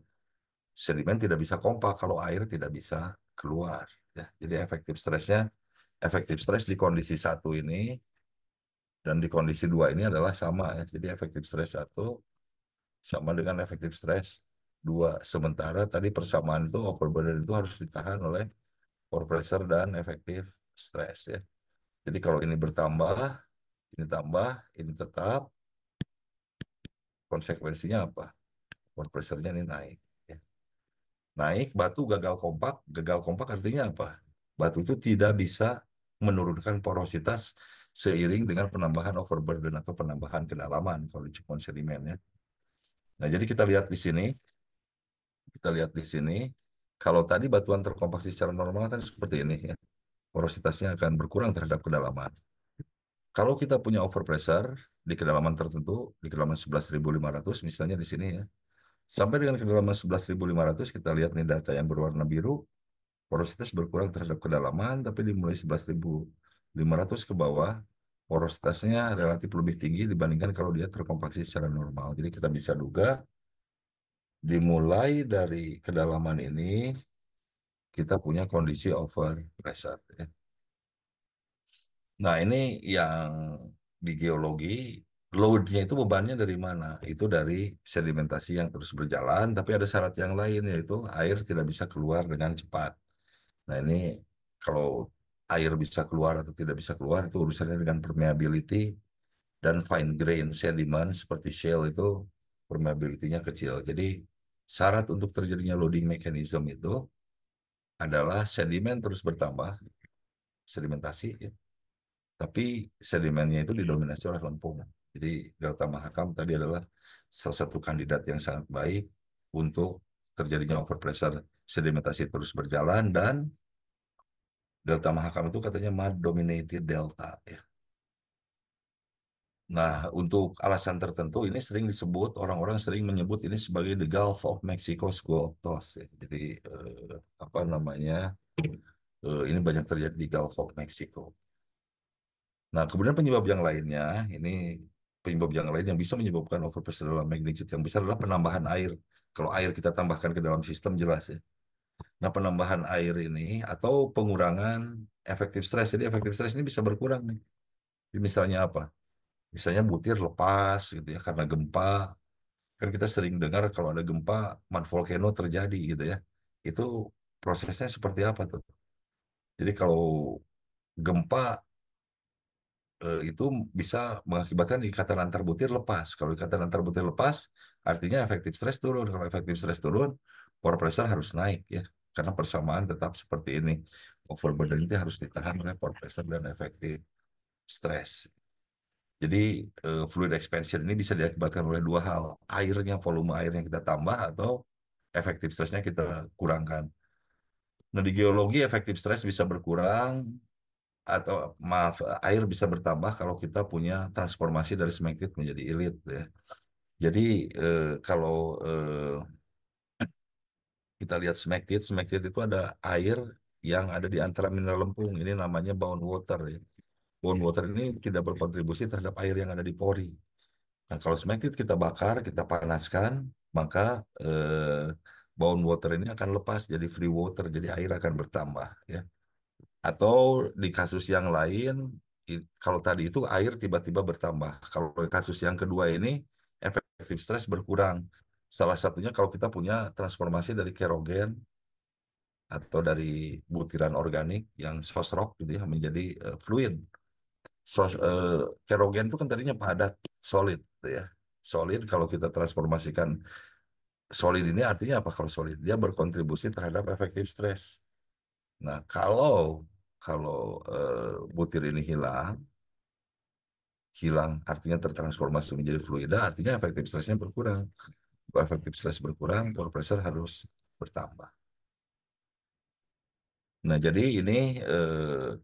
Sedimen tidak bisa kompak kalau air tidak bisa keluar. Ya, jadi efektif stres di kondisi satu ini dan di kondisi dua ini adalah sama ya. Jadi efektif stres satu sama dengan efektif stres dua. Sementara tadi persamaan itu overburden itu harus ditahan oleh pore pressure dan efektif stres ya. Jadi kalau ini bertambah, ini tambah, ini tetap, konsekuensinya apa? Pore pressure-nya ini naik. Ya. Naik, batu gagal kompak. Gagal kompak artinya apa? Batu itu tidak bisa menurunkan porositas seiring dengan penambahan overburden atau penambahan kedalaman kalau di cekun sedimen ya. Nah, jadi kita lihat di sini, kalau tadi batuan terkompaksi secara normal kan seperti ini ya, porositasnya akan berkurang terhadap kedalaman. Kalau kita punya overpressure di kedalaman tertentu, di kedalaman 11.500 misalnya di sini ya, sampai dengan kedalaman 11.500 kita lihat nih data yang berwarna biru, porositas berkurang terhadap kedalaman, tapi dimulai 11.500 ke bawah, porositasnya relatif lebih tinggi dibandingkan kalau dia terkompaksi secara normal. Jadi kita bisa duga dimulai dari kedalaman ini kita punya kondisi overpressure ya. Nah, ini yang di geologi, load-nya itu bebannya dari mana? Itu dari sedimentasi yang terus berjalan, tapi ada syarat yang lain, yaitu air tidak bisa keluar dengan cepat. Nah, ini kalau air bisa keluar atau tidak bisa keluar, itu urusannya dengan permeability dan fine grain sedimen seperti shale itu permeability-nya kecil. Jadi, syarat untuk terjadinya loading mechanism itu adalah sedimen terus bertambah, sedimentasi, ya, tapi sedimennya itu didominasi oleh lempung. Jadi delta Mahakam tadi adalah salah satu kandidat yang sangat baik untuk terjadinya overpressure sedimentasi terus berjalan dan delta Mahakam itu katanya mud dominated delta ya. Nah, untuk alasan tertentu ini sering disebut orang-orang sering menyebut ini sebagai the Gulf of Mexico School of Thought ya. Jadi apa namanya? Ini banyak terjadi di Gulf of Mexico. Nah, kemudian penyebab yang lainnya, ini penyebab yang lain yang bisa menyebabkan overpressure dalam magnitude yang besar adalah penambahan air. Kalau air kita tambahkan ke dalam sistem jelas ya. Nah, penambahan air ini atau pengurangan efektif stres. Jadi efektif stres ini bisa berkurang nih. Jadi misalnya apa? Misalnya butir lepas gitu ya karena gempa. Kan kita sering dengar kalau ada gempa, mud volcano terjadi gitu ya. Itu prosesnya seperti apa tuh? Jadi kalau gempa itu bisa mengakibatkan ikatan antar butir lepas. Kalau ikatan antar butir lepas, artinya efektif stres turun. Kalau efektif stres turun, pore pressure harus naik ya. Karena persamaan tetap seperti ini. Overburden itu harus ditahan oleh pore pressure dan efektif stres. Jadi fluid expansion ini bisa diakibatkan oleh dua hal. Airnya, volume air yang kita tambah atau efektif stresnya kita kurangkan. Nah, di geologi efektif stres bisa berkurang atau maaf, air bisa bertambah kalau kita punya transformasi dari smectite menjadi ilit ya. Jadi kalau kita lihat smectite, smectite itu ada air yang ada di antara mineral lempung. Ini namanya bound water ya. Bound water ini tidak berkontribusi terhadap air yang ada di pori. Nah, kalau smectite kita bakar, kita panaskan, maka bound water ini akan lepas jadi free water, jadi air akan bertambah ya. Atau di kasus yang lain, kalau tadi itu air tiba-tiba bertambah. Kalau kasus yang kedua ini, efektif stres berkurang. Salah satunya kalau kita punya transformasi dari kerogen atau dari butiran organik yang sosrok gitu ya menjadi fluid. Kerogen itu kan tadinya padat, solid gitu ya. Solid kalau kita transformasikan solid ini artinya apa kalau solid? Dia berkontribusi terhadap efektif stres. Nah, kalau kalau butir ini hilang artinya tertransformasi menjadi fluida, artinya efektif stresnya berkurang. Kalau efektif stres berkurang, pore pressure harus bertambah. Nah, jadi ini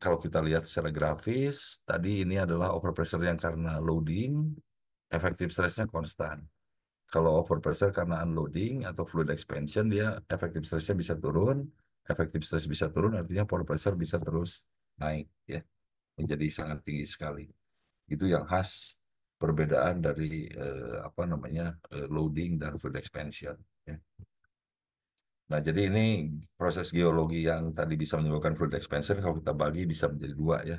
kalau kita lihat secara grafis, tadi ini adalah overpressure yang karena loading, efektif stresnya konstan. Kalau overpressure karena unloading atau fluid expansion, dia efektif stresnya bisa turun, efektif stres bisa turun, artinya pore pressure bisa terus naik, ya, menjadi sangat tinggi sekali. Itu yang khas perbedaan dari apa namanya loading dan fluid expansion. Ya. Nah, jadi ini proses geologi yang tadi bisa menyebabkan fluid expansion kalau kita bagi bisa menjadi dua ya.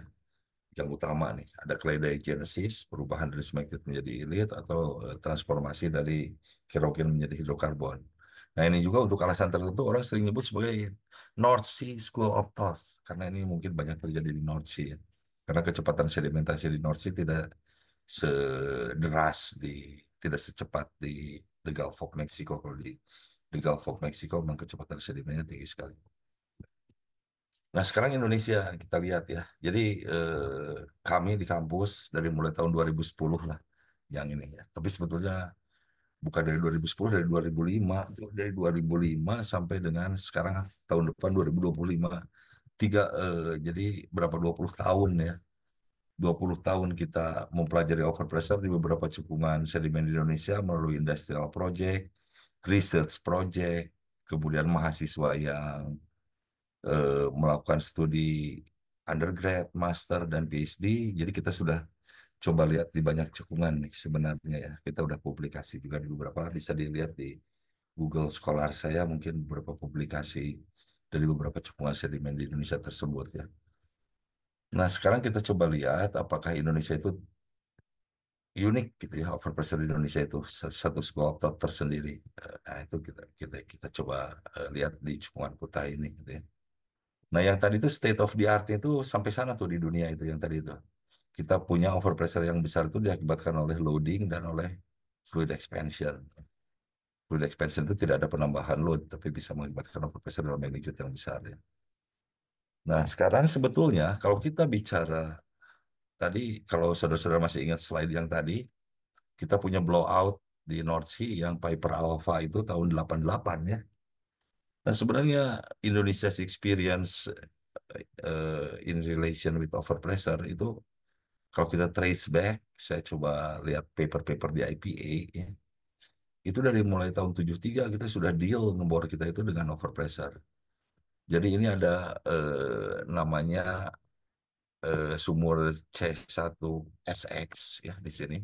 Yang utama nih ada clay diagenesis, perubahan dari smectite menjadi ilit atau transformasi dari kerogen menjadi hidrokarbon. Nah, ini juga untuk alasan tertentu orang sering nyebut sebagai North Sea School of Thought karena ini mungkin banyak terjadi di North Sea ya. Karena kecepatan sedimentasi di North Sea tidak sederas tidak secepat di the Gulf of Mexico. Kalau di Gulf of Mexico memang kecepatan sedimennya tinggi sekali. Nah, sekarang Indonesia kita lihat ya. Jadi kami di kampus dari mulai tahun 2010 lah yang ini ya. Tapi sebetulnya bukan dari 2010, dari 2005. Dari 2005 sampai dengan sekarang tahun depan 2025. Jadi berapa 20 tahun ya. 20 tahun kita mempelajari overpressure di beberapa cekungan sedimen di Indonesia melalui industrial project, research project, kemudian mahasiswa yang melakukan studi undergrad, master, dan PhD. Jadi kita sudah coba lihat di banyak cekungan nih sebenarnya ya. Kita udah publikasi juga di beberapa, bisa dilihat di Google Scholar saya mungkin beberapa publikasi dari beberapa cekungan sedimen di Indonesia tersebut ya. Nah, sekarang kita coba lihat apakah Indonesia itu unik gitu ya, overpressure di Indonesia itu satu school of thought tersendiri. Nah, itu kita coba lihat di cekungan Kutai ini gitu ya. Nah, yang tadi itu state of the art itu sampai sana tuh di dunia itu yang tadi itu. Kita punya overpressure yang besar itu diakibatkan oleh loading dan oleh fluid expansion. Fluid expansion itu tidak ada penambahan load, tapi bisa mengakibatkan overpressure dalam magnitude yang besar ya. Nah, sekarang sebetulnya kalau kita bicara tadi, kalau saudara-saudara masih ingat slide yang tadi, kita punya blowout di North Sea yang Piper Alpha itu tahun 88 ya. Dan sebenarnya Indonesia's experience in relation with overpressure itu kalau kita trace back, saya coba lihat paper-paper di IPA, ya, itu dari mulai tahun 73 kita sudah deal ngebor kita itu dengan overpressure. Jadi ini ada namanya sumur C1SX ya di sini.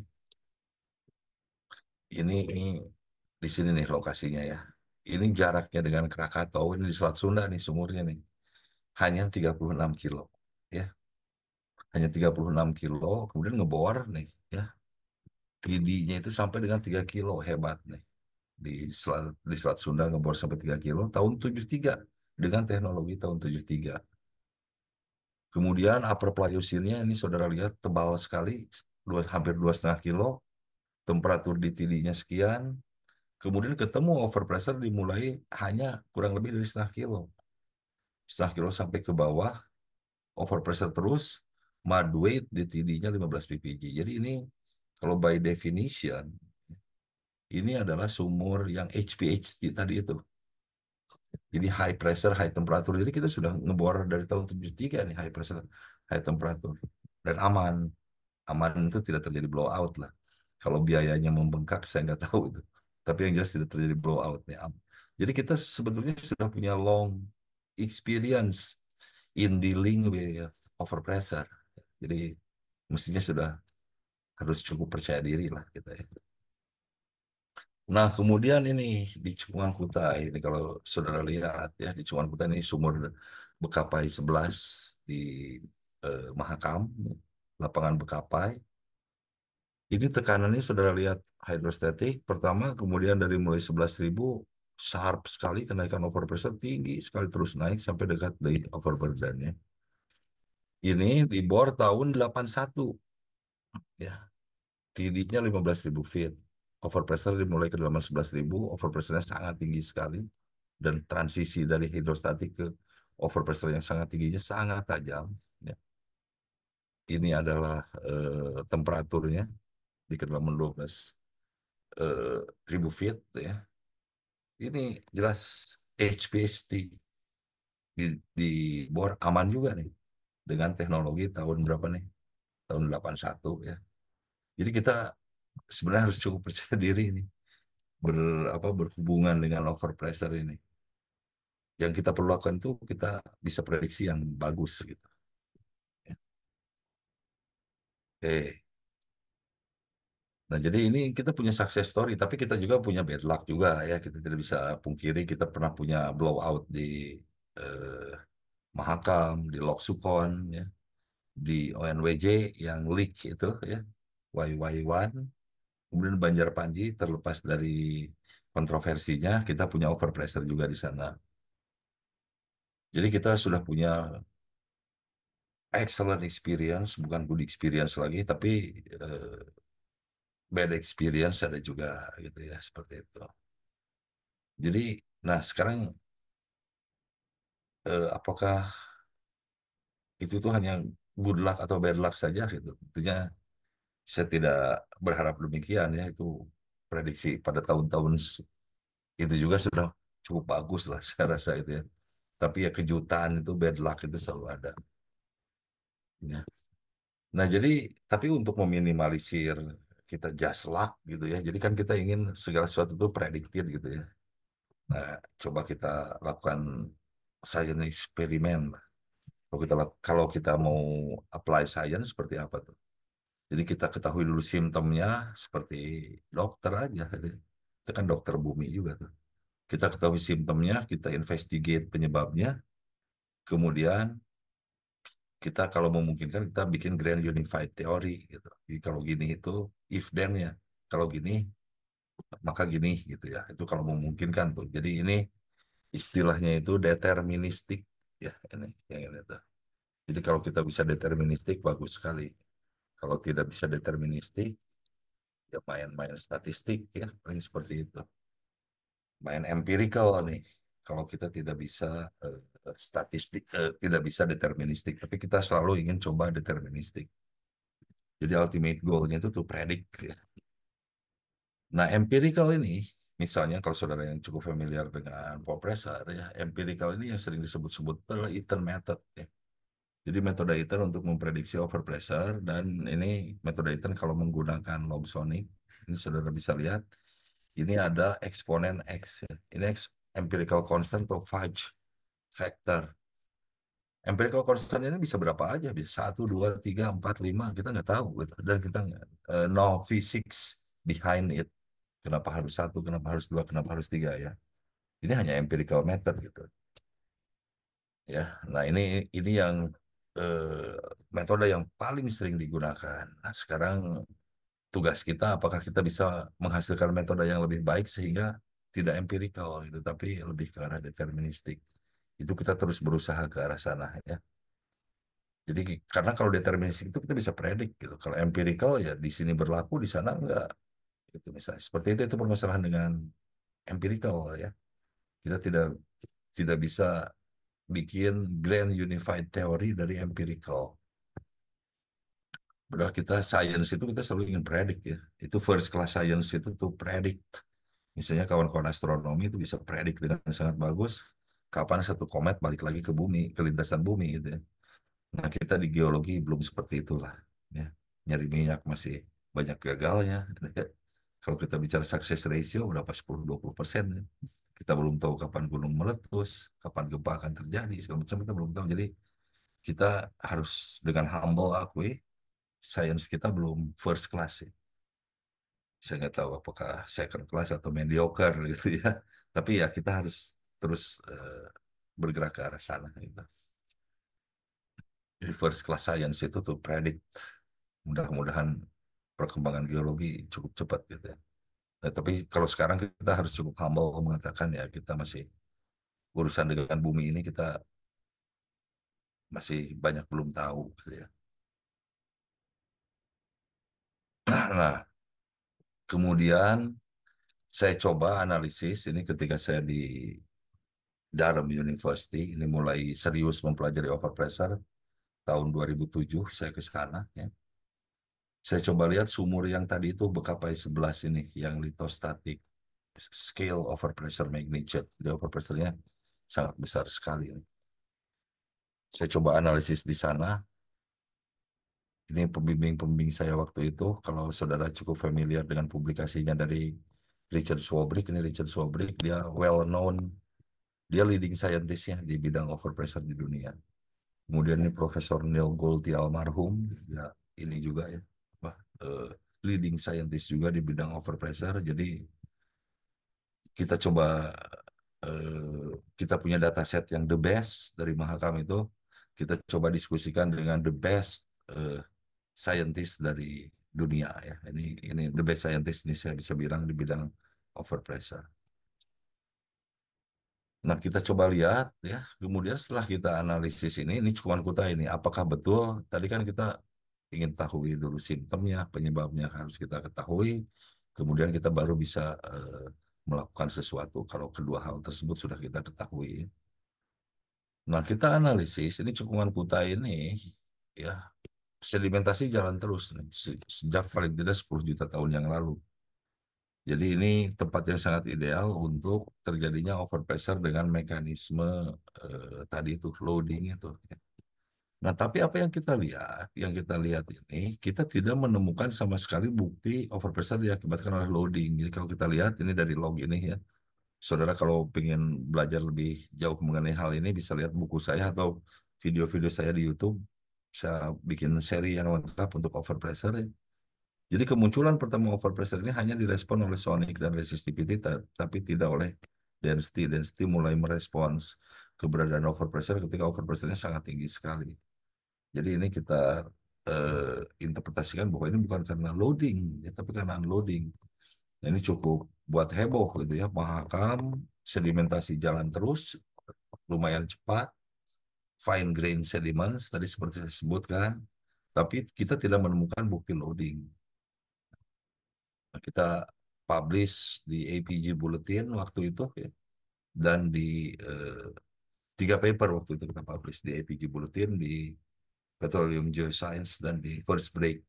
Ini di sini nih lokasinya ya. Ini jaraknya dengan Krakatau, ini di Selat Sunda nih sumurnya nih. Hanya 36 kilo. Ya, hanya 36 kilo, kemudian ngebor nih ya. 3D-nya itu sampai dengan 3 kilo, hebat nih. Di Selat Sunda ngebor sampai 3 kilo tahun 73 dengan teknologi tahun 73. Kemudian upper pliosinnya ini saudara lihat tebal sekali, hampir 2,5 kilo, temperatur di TD-nya sekian, kemudian ketemu overpressure dimulai hanya kurang lebih dari setengah kilo sampai ke bawah, overpressure terus, mud weight di TD-nya 15 ppg. Jadi ini kalau by definition, ini adalah sumur yang HPHT tadi itu. Jadi high pressure, high temperature. Jadi kita sudah ngebor dari tahun 73 nih high pressure, high temperature. Dan aman. Aman itu tidak terjadi blowout lah. Kalau biayanya membengkak, saya nggak tahu itu. Tapi yang jelas tidak terjadi blowout nih. Jadi kita sebetulnya sudah punya long experience in dealing with overpressure. Jadi mestinya sudah harus cukup percaya diri lah kita ya. Nah, kemudian ini di Cukang Kutai, ini kalau saudara lihat ya, di Cukang Kutai ini sumur Bekapai 11 di Mahakam, lapangan Bekapai. Ini tekanannya saudara lihat hidrostatik, pertama kemudian dari mulai 11.000, sharp sekali kenaikan overpressure, tinggi sekali terus naik sampai dekat dari overburdennya. Ini di bor tahun 81, ya. TD-nya 15.000 feet. Overpressure dimulai ke dalam 11.000, overpressure-nya sangat tinggi sekali. Dan transisi dari hidrostatik ke overpressure yang sangat tingginya sangat tajam. Ya. Ini adalah temperaturnya di kedalaman 12 ribu feet. Ya. Ini jelas HPHT di, di bor aman juga nih. Dengan teknologi tahun berapa nih? Tahun 81 ya. Jadi kita sebenarnya harus cukup percaya diri nih. Berhubungan dengan overpressure ini. Yang kita perlu lakukan itu kita bisa prediksi yang bagus gitu. Ya. Oke. Nah, jadi ini kita punya success story, tapi kita juga punya bad luck juga ya. Kita tidak bisa pungkiri kita pernah punya blowout di eh, Mahakam, di Lok Sukon, ya, di ONWJ yang leak itu ya, YY1. Kemudian Banjar Panji terlepas dari kontroversinya, kita punya overpressure juga di sana. Jadi kita sudah punya excellent experience, bukan good experience lagi, tapi eh, bad experience ada juga gitu ya, seperti itu. Jadi, nah sekarang apakah itu tuh hanya good luck atau bad luck saja gitu? Tentunya saya tidak berharap demikian ya, itu prediksi pada tahun-tahun itu juga sudah cukup bagus lah saya rasa itu ya. Tapi ya kejutan itu bad luck itu selalu ada. Ya. Nah, jadi tapi untuk meminimalisir kita just luck gitu ya. Jadi kan kita ingin segala sesuatu itu predicted gitu ya. Nah, coba kita lakukan science eksperimen. Kalau kita mau apply science seperti apa tuh? Jadi kita ketahui dulu simptomnya seperti dokter aja. Gitu. Itu kan dokter bumi juga tuh. Kita ketahui simptomnya, kita investigate penyebabnya, kemudian kita kalau memungkinkan kita bikin grand unified theory gitu. Jadi kalau gini itu if then ya, kalau gini maka gini gitu ya. Itu kalau memungkinkan tuh. Jadi ini istilahnya itu deterministik ya ini yang ini tuh. Jadi kalau kita bisa deterministik bagus sekali. Kalau tidak bisa deterministik ya main-main statistik ya paling seperti itu. Main empirical nih. Kalau kita tidak bisa statistik, tidak bisa deterministik, tapi kita selalu ingin coba deterministik. Jadi ultimate goal-nya itu tuh predict ya. Nah, empirical ini, misalnya kalau saudara yang cukup familiar dengan Paul Pressor, ya, empirical ini yang sering disebut-sebut adalah Eaton method. Ya. Jadi metode Eaton untuk memprediksi overpressure, dan ini metode Eaton kalau menggunakan lobsonic, ini saudara bisa lihat, ini ada eksponen X. Ya. Ini empirical constant atau fudge factor. Empirical constant ini bisa berapa aja, bisa satu, dua, tiga, empat, lima, kita nggak tahu gitu. Dan kita no physics behind it. Kenapa harus satu, kenapa harus dua, kenapa harus tiga ya. Ini hanya empirical method gitu. Ya, nah ini yang metode yang paling sering digunakan. Nah, sekarang tugas kita apakah kita bisa menghasilkan metode yang lebih baik sehingga tidak empirical gitu, tapi lebih ke arah deterministik. Itu kita terus berusaha ke arah sana ya. Jadi karena kalau deterministik itu kita bisa predik gitu. Kalau empirical ya di sini berlaku, di sana enggak. Itu misalnya. Seperti itu permasalahan dengan empirical ya. Kita tidak bisa bikin grand unified theory dari empirical. Padahal kita science itu kita selalu ingin predik ya. Itu first class science itu tuh predict. Misalnya kawan-kawan astronomi itu bisa predik dengan sangat bagus kapan satu komet balik lagi ke bumi, ke lintasan bumi gitu ya. Nah, kita di geologi belum seperti itulah. Ya. Nyari minyak masih banyak gagalnya. Kalau kita bicara success ratio berapa 10-20%. Ya. Kita belum tahu kapan gunung meletus, kapan gempa akan terjadi, segala macam kita belum tahu. Jadi kita harus dengan humble akui, science kita belum first class ya. Saya nggak tahu apakah second class atau mediocre gitu ya. Tapi ya kita harus terus bergerak ke arah sana gitu. Jadi first class science itu tuh predict. Mudah-mudahan perkembangan geologi cukup cepat gitu ya. Nah, tapi kalau sekarang kita harus cukup humble mengatakan ya kita masih urusan dengan bumi ini kita masih banyak belum tahu gitu ya. Nah, kemudian saya coba analisis ini ketika saya di Durham University, ini mulai serius mempelajari overpressure tahun 2007 saya ke sana ya. Saya coba lihat sumur yang tadi itu bekapai 11 ini yang lithostatic scale overpressure magnitude. Dia overpressure-nya sangat besar sekali. Saya coba analisis di sana. Ini pembimbing-pembimbing saya waktu itu, kalau saudara cukup familiar dengan publikasinya dari Richard Swabrick, ini Richard Swabrick, dia well known, dia leading scientist-nya di bidang overpressure di dunia. Kemudian ini Profesor Neil Golti almarhum, ya ini juga ya, apa, eh, leading scientist juga di bidang overpressure. Jadi kita coba kita punya dataset yang the best dari Mahakam itu, kita coba diskusikan dengan the best scientist dari dunia ya. Ini the best scientist ini saya bisa bilang di bidang overpressure. Nah, kita coba lihat ya. Kemudian setelah kita analisis ini cuman kuta ini. Apakah betul? Tadi kan kita ingin tahu dulu simptomnya, penyebabnya harus kita ketahui. Kemudian kita baru bisa melakukan sesuatu kalau kedua hal tersebut sudah kita ketahui. Nah, kita analisis ini cekungan kuta ini ya sedimentasi jalan terus nih, sejak paling tidak 10 juta tahun yang lalu. Jadi ini tempat yang sangat ideal untuk terjadinya overpressure dengan mekanisme tadi itu loading itu. Nah, tapi apa yang kita lihat? Yang kita lihat ini kita tidak menemukan sama sekali bukti overpressure diakibatkan oleh loading. Jadi kalau kita lihat ini dari log ini ya, saudara kalau ingin belajar lebih jauh mengenai hal ini bisa lihat buku saya atau video-video saya di YouTube. Saya bikin seri yang lengkap untuk overpressure. Ya. Jadi kemunculan pertama overpressure ini hanya direspon oleh sonic dan resistivity, tapi tidak oleh density. Density mulai merespons keberadaan overpressure ketika overpressure-nya sangat tinggi sekali. Jadi ini kita interpretasikan bahwa ini bukan karena loading, ya, tapi karena unloading. Nah, ini cukup buat heboh gitu ya. Mahakam, sedimentasi jalan terus, lumayan cepat, fine grain sediments, tadi seperti saya sebutkan, tapi kita tidak menemukan bukti loading. Nah, kita publish di APG Bulletin waktu itu ya, dan di eh, 3 paper waktu itu kita publish di APG Bulletin, di Petroleum Geoscience, dan di First Break.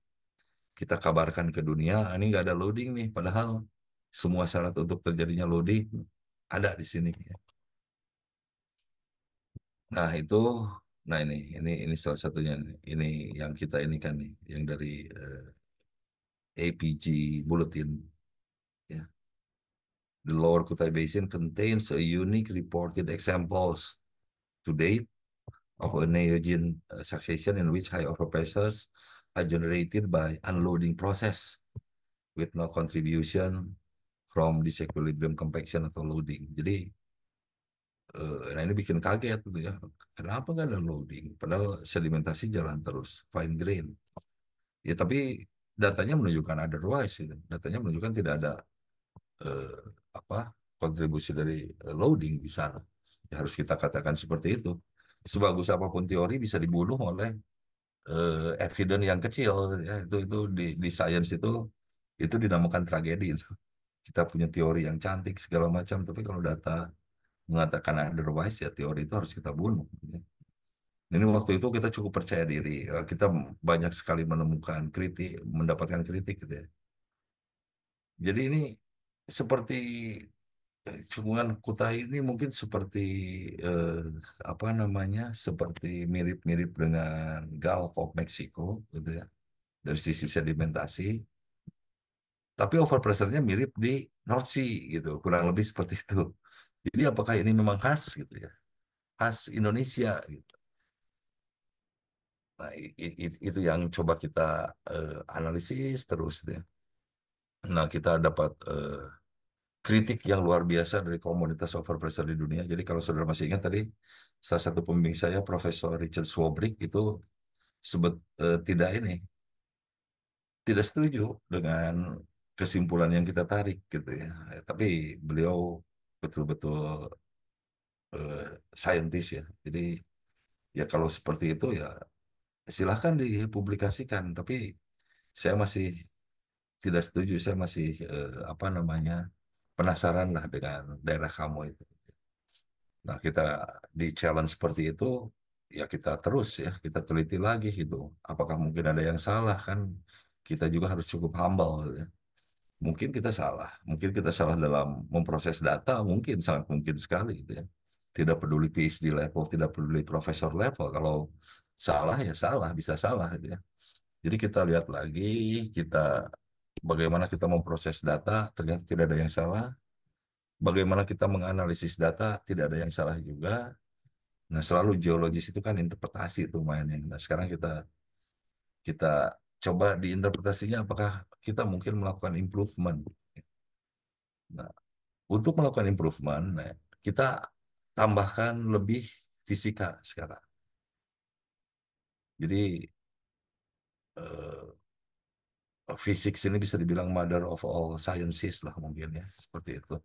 Kita kabarkan ke dunia, "Ah, ini nggak ada loading nih, padahal semua syarat untuk terjadinya loading ada di sini. Ya. Nah itu, nah ini salah satunya nih. Ini yang kita ini kan nih, yang dari APG Bulletin. Ya. The Lower Kutai Basin contains a unique reported examples to date of a neogen succession in which high overpressures are generated by unloading process with no contribution from disequilibrium compaction atau loading. Jadi, nah ini bikin kaget gitu ya. Kenapa nggak ada loading? Padahal sedimentasi jalan terus, fine grain. Ya tapi datanya menunjukkan otherwise. Gitu. Datanya menunjukkan tidak ada eh, apa kontribusi dari loading di sana. Ya, harus kita katakan seperti itu. Sebagus apapun teori bisa dibunuh oleh evidence yang kecil ya itu di science itu dinamakan tragedi itu. Kita punya teori yang cantik segala macam, tapi kalau data mengatakan otherwise ya teori itu harus kita bunuh. Ya. Ini waktu itu kita cukup percaya diri, kita banyak sekali menemukan kritik, mendapatkan kritik gitu ya. Jadi ini seperti Cungungan Kutai ini mungkin seperti eh, apa namanya, seperti mirip-mirip dengan Gulf of Mexico gitu ya dari sisi sedimentasi, tapi over pressure-nya mirip di North Sea gitu, kurang lebih seperti itu. Jadi apakah ini memang khas gitu ya, khas Indonesia gitu. Nah, itu yang coba kita analisis terus gitu ya. Nah, kita dapat kritik yang luar biasa dari komunitas overpressure di dunia. Jadi kalau saudara masih ingat tadi, salah satu pembimbing saya, Profesor Richard Swabrick, itu sebet, tidak ini, tidak setuju dengan kesimpulan yang kita tarik gitu ya. Tapi beliau betul-betul eh, saintis ya. Jadi ya kalau seperti itu ya silahkan dipublikasikan. Tapi saya masih tidak setuju. Saya masih apa namanya, penasaran lah dengan daerah kamu itu. Nah, kita di challenge seperti itu, ya kita terus ya, kita teliti lagi gitu. Apakah mungkin ada yang salah kan? Kita juga harus cukup humble gitu ya. Mungkin kita salah dalam memproses data, mungkin sangat mungkin sekali gitu ya. Tidak peduli PhD level, tidak peduli profesor level. Kalau salah ya salah, bisa salah gitu ya. Jadi kita lihat lagi, kita bagaimana kita memproses data, ternyata tidak ada yang salah. Bagaimana kita menganalisis data, tidak ada yang salah juga. Nah, selalu geologis itu kan interpretasi itu mainnya. Nah, sekarang kita kita coba diinterpretasinya apakah kita mungkin melakukan improvement. Nah, untuk melakukan improvement, nah, kita tambahkan lebih fisika sekarang. Jadi fisik ini bisa dibilang mother of all sciences lah mungkin ya, seperti itu.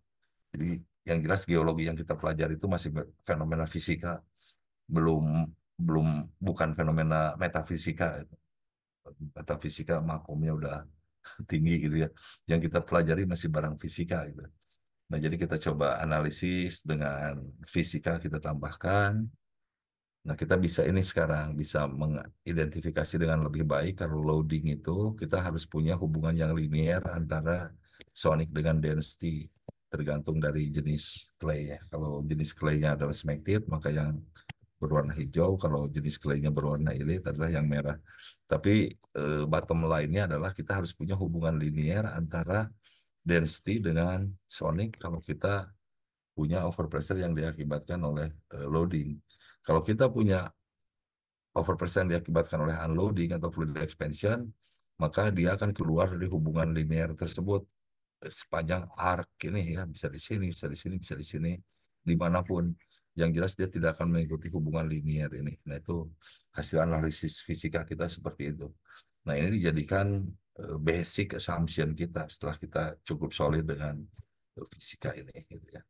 Jadi yang jelas geologi yang kita pelajari itu masih fenomena fisika, belum belum bukan fenomena metafisika. Metafisika makomnya udah tinggi gitu ya. Yang kita pelajari masih barang fisika gitu. Nah, jadi kita coba analisis dengan fisika kita tambahkan. Nah, kita bisa ini sekarang bisa mengidentifikasi dengan lebih baik kalau loading itu kita harus punya hubungan yang linear antara sonic dengan density tergantung dari jenis clay ya. Kalau jenis clay-nya adalah smectite, maka yang berwarna hijau, kalau jenis klaynya berwarna elite adalah yang merah. Tapi bottom line-nya adalah kita harus punya hubungan linear antara density dengan sonic kalau kita punya overpressure yang diakibatkan oleh loading. Kalau kita punya overpressure yang diakibatkan oleh unloading atau fluid expansion, maka dia akan keluar dari hubungan linear tersebut sepanjang arc ini ya, bisa di sini, bisa di sini, bisa di sini, dimanapun. Yang jelas dia tidak akan mengikuti hubungan linear ini. Nah, itu hasil analisis fisika kita seperti itu. Nah, ini dijadikan basic assumption kita setelah kita cukup solid dengan fisika ini gitu ya.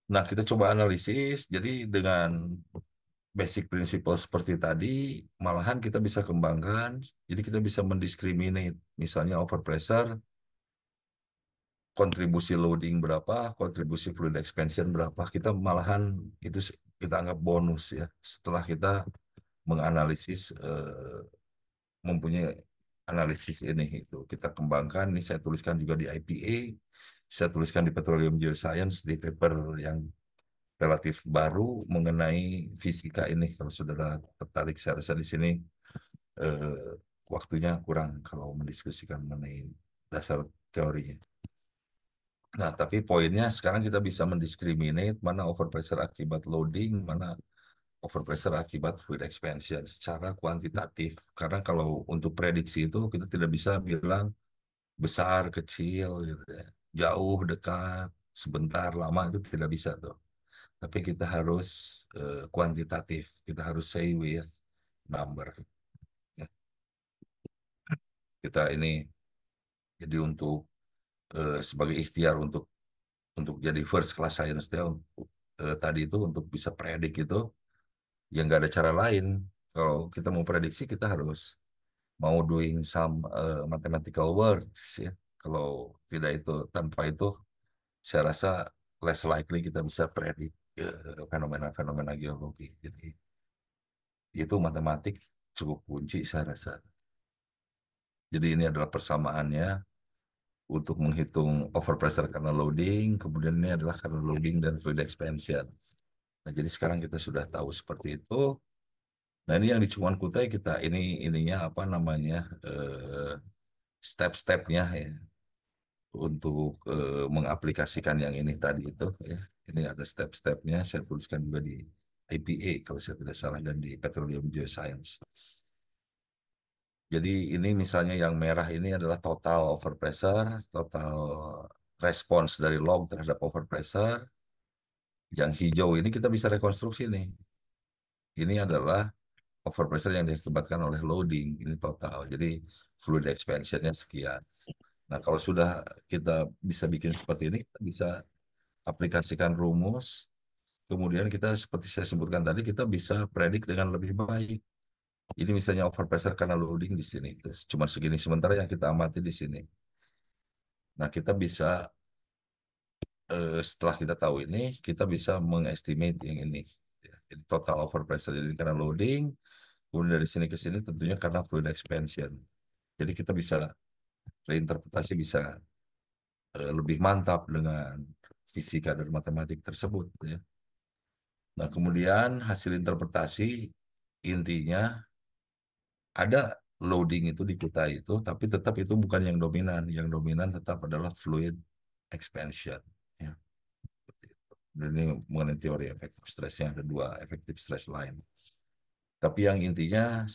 Nah, kita coba analisis. Jadi dengan basic principle seperti tadi, malahan kita bisa kembangkan. Jadi kita bisa mendiskriminate, misalnya overpressure, kontribusi loading berapa, kontribusi fluid expansion berapa. Kita malahan itu kita anggap bonus ya. Setelah kita menganalisis, mempunyai analisis ini itu kita kembangkan. Ini saya tuliskan juga di IPA, saya tuliskan di Petroleum Geoscience di paper yang relatif baru mengenai fisika ini. Kalau saudara tertarik, saya rasa di sini eh, waktunya kurang kalau mendiskusikan mengenai dasar teorinya. Nah, tapi poinnya sekarang kita bisa mendiskriminate mana overpressure akibat loading, mana overpressure akibat fluid expansion secara kuantitatif. Karena kalau untuk prediksi itu kita tidak bisa bilang besar, kecil, gitu ya. Jauh, dekat, sebentar, lama itu tidak bisa tuh. Tapi kita harus kuantitatif, kita harus say with number. Ya. Kita ini jadi untuk sebagai ikhtiar untuk jadi first class science dia tadi itu untuk bisa predik itu ya nggak ada cara lain Kalau kita mau prediksi, kita harus mau doing some mathematical works ya. Kalau tidak itu, tanpa itu, saya rasa less likely kita bisa predik fenomena-fenomena geologi. Jadi itu matematik cukup kunci saya rasa. Jadi ini adalah persamaannya untuk menghitung overpressure karena loading, kemudian ini adalah karena loading dan fluid expansion. Nah, jadi sekarang kita sudah tahu seperti itu. Nah, ini yang di Cuan Kutai kita ininya apa namanya step-stepnya ya untuk mengaplikasikan yang ini tadi itu ya. Ini ada step-stepnya. Saya tuliskan juga di IPA kalau saya tidak salah dan di Petroleum Geoscience. Jadi ini misalnya yang merah ini adalah total overpressure, total respons dari log terhadap overpressure. Yang hijau ini kita bisa rekonstruksi nih. Ini adalah overpressure yang diakibatkan oleh loading. Ini total. Jadi fluid expansionnya sekian. Nah, kalau sudah kita bisa bikin seperti ini, kita bisa aplikasikan rumus. Kemudian kita seperti saya sebutkan tadi, kita bisa predik dengan lebih baik. Ini misalnya overpressure karena loading di sini. Terus cuma segini. Sementara yang kita amati di sini. Nah, kita bisa setelah kita tahu ini, kita bisa mengestimate yang ini. Ya, jadi total overpressure. Jadi karena loading, kemudian dari sini ke sini tentunya karena fluid expansion. Jadi kita bisa reinterpretasi bisa lebih mantap dengan fisika dan matematik tersebut. Ya. Nah, kemudian hasil interpretasi intinya ada loading itu di kita itu, tapi tetap itu bukan yang dominan. Yang dominan tetap adalah fluid expansion. Ya, seperti itu. Dan ini mengenai teori efektif stres yang ada dua efektif stres lain. Tapi yang intinya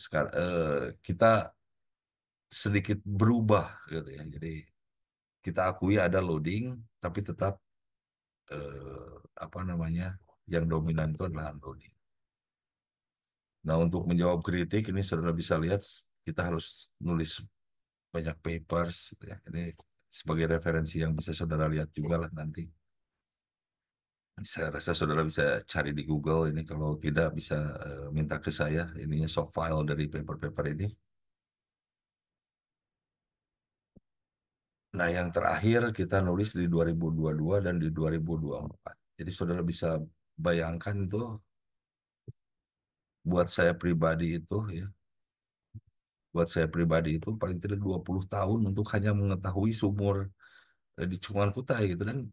kita sedikit berubah gitu ya. Jadi kita akui ada loading, tapi tetap apa namanya yang dominan itu adalah unloading. Nah, untuk menjawab kritik ini saudara bisa lihat kita harus nulis banyak papers ya. Ini sebagai referensi yang bisa saudara lihat juga lah nanti. Saya rasa saudara bisa cari di Google ini kalau tidak bisa minta ke saya ininya soft file dari paper-paper ini. Nah, yang terakhir kita nulis di 2022 dan di 2024. Jadi saudara bisa bayangkan itu buat saya pribadi itu ya, buat saya pribadi itu paling tidak 20 tahun untuk hanya mengetahui sumur di Cungan Kutai gitu dan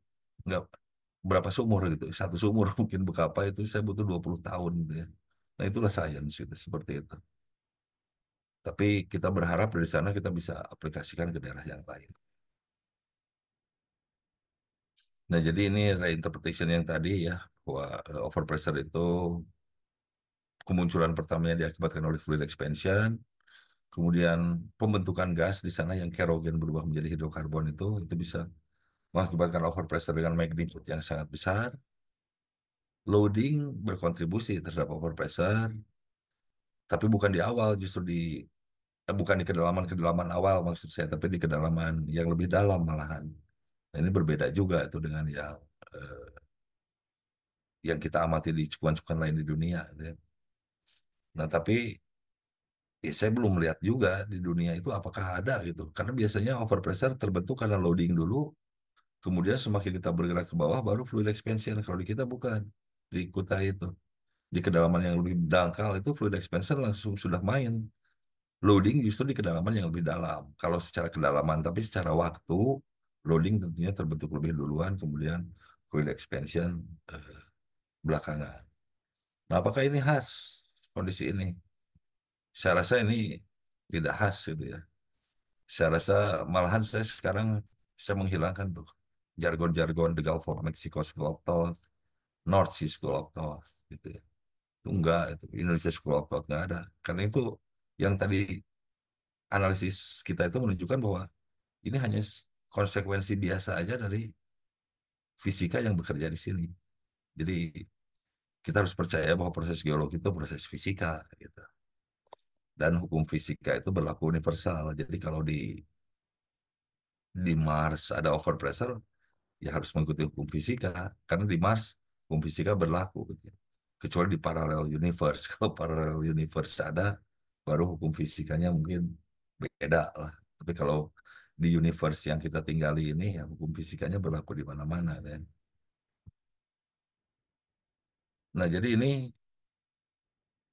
nggak berapa sumur gitu. Satu sumur mungkin Bekapa itu saya butuh 20 tahun gitu ya. Nah, itulah sains gitu, seperti itu. Tapi kita berharap dari sana kita bisa aplikasikan ke daerah yang lain. Nah, jadi ini reinterpretation yang tadi ya, bahwa overpressure itu kemunculan pertamanya diakibatkan oleh fluid expansion, kemudian pembentukan gas di sana yang kerogen berubah menjadi hidrokarbon itu bisa mengakibatkan overpressure dengan magnitude yang sangat besar. Loading berkontribusi terhadap overpressure, tapi bukan di awal, justru bukan di kedalaman-kedalaman awal maksud saya, tapi di kedalaman yang lebih dalam malahan. Nah, ini berbeda juga itu dengan yang kita amati di cukuan-cukuan lain di dunia. Gitu ya. Nah, tapi saya belum melihat juga di dunia itu apakah ada gitu. Karena biasanya overpressure terbentuk karena loading dulu, kemudian semakin kita bergerak ke bawah baru fluid expansion. Kalau di kita bukan. Di Kutai itu. Di kedalaman yang lebih dangkal itu fluid expansion langsung sudah main. Loading justru di kedalaman yang lebih dalam. Kalau secara kedalaman, tapi secara waktu, loading tentunya terbentuk lebih duluan, kemudian fluid expansion eh, belakangan. Nah, apakah ini khas kondisi ini? Saya rasa ini tidak khas gitu ya. Saya rasa malahan saya sekarang saya menghilangkan tuh jargon-jargon The Gulf of Mexico School of Thought, North Sea School of Thought gitu ya. Itu enggak, itu Indonesia School of Thought enggak ada. Karena itu yang tadi analisis kita itu menunjukkan bahwa ini hanya konsekuensi biasa aja dari fisika yang bekerja di sini. Jadi kita harus percaya bahwa proses geologi itu proses fisika gitu. Dan hukum fisika itu berlaku universal. Jadi kalau di Mars ada overpressure, ya harus mengikuti hukum fisika. Karena di Mars hukum fisika berlaku gitu. kecuali di parallel universe. Kalau parallel universe ada, baru hukum fisikanya mungkin beda lah. Tapi kalau di universe yang kita tinggali ini, ya hukum fisikanya berlaku di mana-mana kan. Nah, jadi ini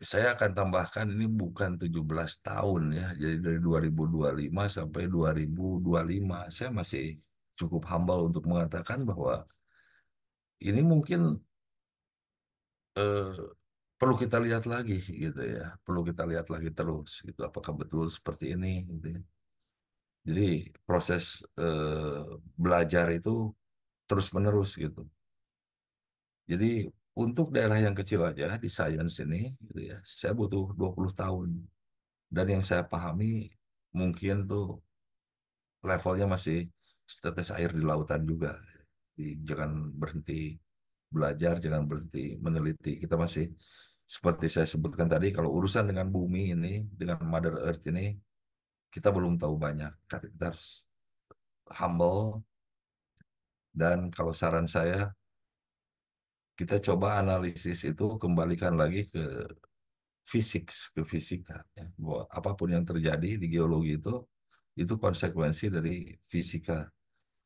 saya akan tambahkan ini bukan 17 tahun ya. Jadi dari 2025 sampai 2025 saya masih cukup humble untuk mengatakan bahwa ini mungkin eh, perlu kita lihat lagi gitu ya. Perlu kita lihat lagi terus gitu. Apakah betul seperti ini gitu ya. Jadi proses belajar itu terus-menerus gitu. Jadi untuk daerah yang kecil aja di sains ini gitu ya, saya butuh 20 tahun. Dan yang saya pahami mungkin tuh levelnya masih setetes air di lautan juga. Jangan berhenti belajar, jangan berhenti meneliti. Kita masih seperti saya sebutkan tadi, kalau urusan dengan bumi ini, dengan Mother Earth ini, kita belum tahu banyak. Kita harus humble dan kalau saran saya, kita coba analisis itu kembalikan lagi ke fisik, ke fisika. Ya. Bahwa apapun yang terjadi di geologi itu konsekuensi dari fisika.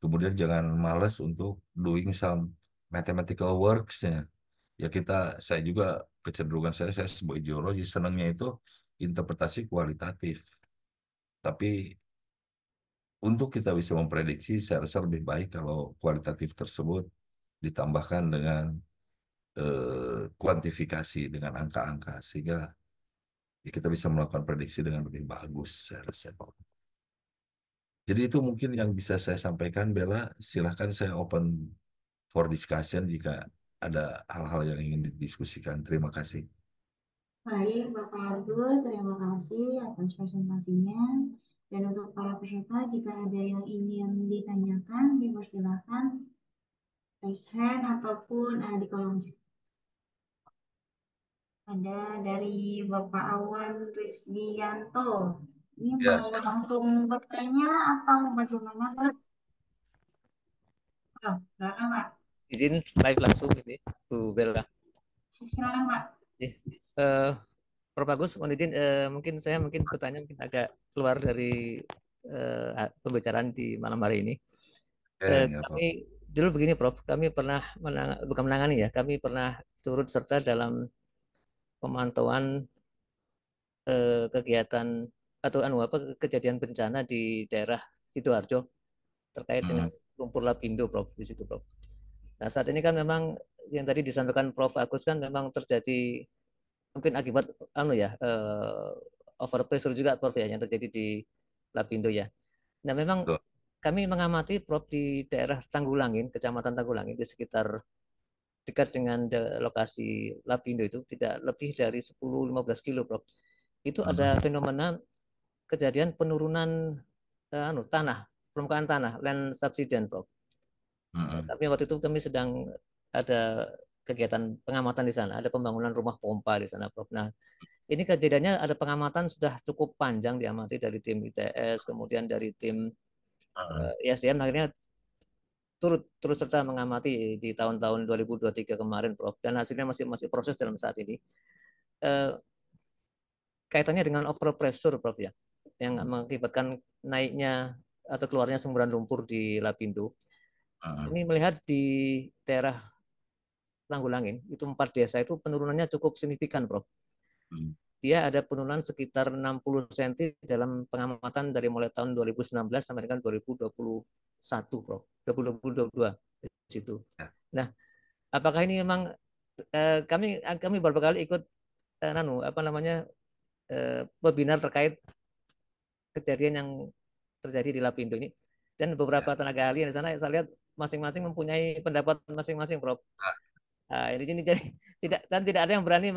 Kemudian jangan malas untuk doing some mathematical works-nya. Ya kita, saya juga kecenderungan saya sebagai geologi senangnya itu interpretasi kualitatif. Tapi untuk kita bisa memprediksi, saya rasa lebih baik kalau kualitatif tersebut ditambahkan dengan kuantifikasi, dengan angka-angka, sehingga ya, kita bisa melakukan prediksi dengan lebih bagus, saya rasa. Jadi itu mungkin yang bisa saya sampaikan, Bella. Silahkan saya open for discussion jika ada hal-hal yang ingin didiskusikan. Terima kasih. Baik, Bapak Agus, terima kasih atas presentasinya. Dan untuk para peserta, jika ada yang ingin ditanyakan, dipersilakan raise hand ataupun di kolom chat. Ada dari Bapak Awan Rizdianto. Ini Ya, mau langsung bertanya atau bagaimana, Pak? Oh, silakan, Pak. Izin live langsung ini Bu Bella. Silakan, Pak. Eh, Prof. Agus, mohon izin, mungkin saya bertanya mungkin agak keluar dari pembicaraan di malam hari ini. nggak Kami apa-apa. dulu begini, Prof. Kami pernah bukan menangani ya, kami pernah turut serta dalam pemantauan kegiatan atau apa kejadian bencana di daerah Sidoarjo terkait dengan Hmm, lumpur lapindo, Prof. Di situ, Prof. Nah, saat ini kan memang yang tadi disampaikan Prof. Agus kan memang terjadi mungkin akibat ya overpressure juga Prof ya yang terjadi di Lapindo ya. Nah memang betul. kami mengamati Prof di daerah Tanggulangin, Kecamatan Tanggulangin di sekitar dekat dengan lokasi Lapindo itu tidak lebih dari 10-15 kilo Prof. Itu ada Hmm, fenomena kejadian penurunan tanah, permukaan tanah, land subsidence Prof. hmm, Tapi waktu itu kami sedang ada kegiatan pengamatan di sana, ada pembangunan rumah pompa di sana Prof. Nah, ini kejadiannya ada pengamatan sudah cukup panjang diamati dari tim ITS, kemudian dari tim hmm, ISDM akhirnya turut terus serta mengamati di tahun-tahun 2023 kemarin, Prof. Dan hasilnya masih masih proses dalam saat ini. Eh, Kaitannya dengan overpressure, Prof. Ya, yang mengakibatkan naiknya atau keluarnya semburan lumpur di Lapindo. hmm, Ini melihat di daerah Langgulangin, itu 4 desa itu penurunannya cukup signifikan, Prof. hmm, Dia ada penurunan sekitar 60 cm dalam pengamatan dari mulai tahun 2019 sampai dengan 2021, Bro. 2022 di situ. ya, Nah, apakah ini memang kami kami beberapa kali ikut apa namanya webinar terkait kejadian yang terjadi di Lapindo ini dan beberapa ya. tenaga ahli di sana saya lihat masing-masing mempunyai pendapat masing-masing, Bro. Ah, Nah, ini jadi tidak ada yang berani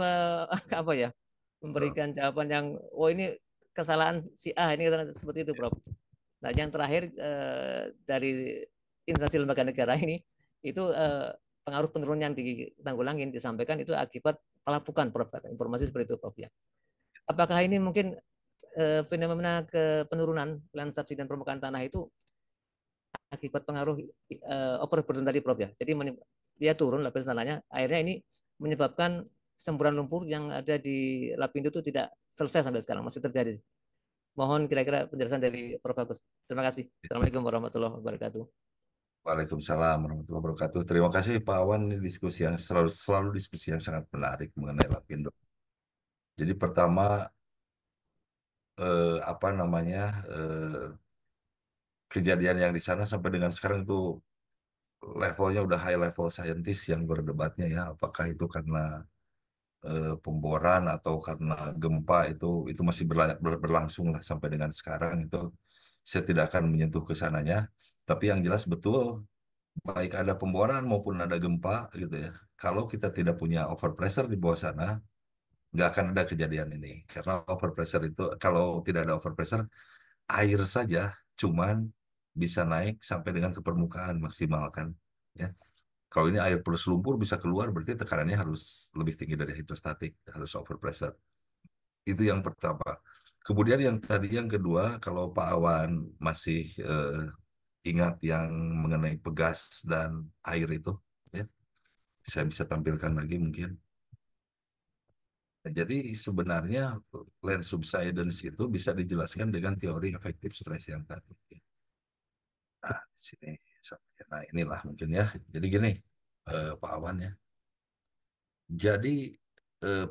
apa ya betul. memberikan jawaban yang oh ini kesalahan si A ini kesalahan seperti itu, Prof. Nah, yang terakhir dari instansi lembaga negara ini itu pengaruh penurunan yang ditanggulangi disampaikan itu akibat pelapukan, Prof. Informasi seperti itu, Prof. Ya. Apakah ini mungkin fenomena penurunan land subsidence dan permukaan tanah itu akibat pengaruh overburden tadi, Prof. Ya. Jadi dia turun lapisan tanahnya, akhirnya ini menyebabkan semburan lumpur yang ada di Lapindo itu tidak selesai sampai sekarang, masih terjadi. Mohon kira-kira penjelasan dari Prof. Agus. Terima kasih. Assalamualaikum warahmatullahi wabarakatuh. Waalaikumsalam warahmatullahi wabarakatuh. Terima kasih Pak Awan, ini diskusi yang selalu selalu diskusi yang sangat menarik mengenai Lapindo. Jadi pertama apa namanya kejadian yang di sana sampai dengan sekarang itu levelnya udah high level scientist yang berdebatnya ya, apakah itu karena pemboran atau karena gempa itu masih berlangsung lah sampai dengan sekarang itu saya tidak akan menyentuh ke sananya. Tapi yang jelas betul baik ada pemboran maupun ada gempa gitu ya. Kalau kita tidak punya overpressure di bawah sana, nggak akan ada kejadian ini. Karena overpressure itu kalau tidak ada overpressure, air saja cuman bisa naik sampai dengan ke permukaan maksimal kan. Ya. Kalau ini air plus lumpur bisa keluar, berarti tekanannya harus lebih tinggi dari hidrostatik, harus overpressure. Itu yang pertama. Kemudian yang tadi yang kedua, kalau Pak Awan masih ingat yang mengenai pegas dan air itu, ya, saya bisa tampilkan lagi mungkin. Nah, jadi sebenarnya land subsidence itu bisa dijelaskan dengan teori efektif stres yang tadi. Nah, di sini, nah inilah mungkin ya. Jadi gini, Pak Awan ya. Jadi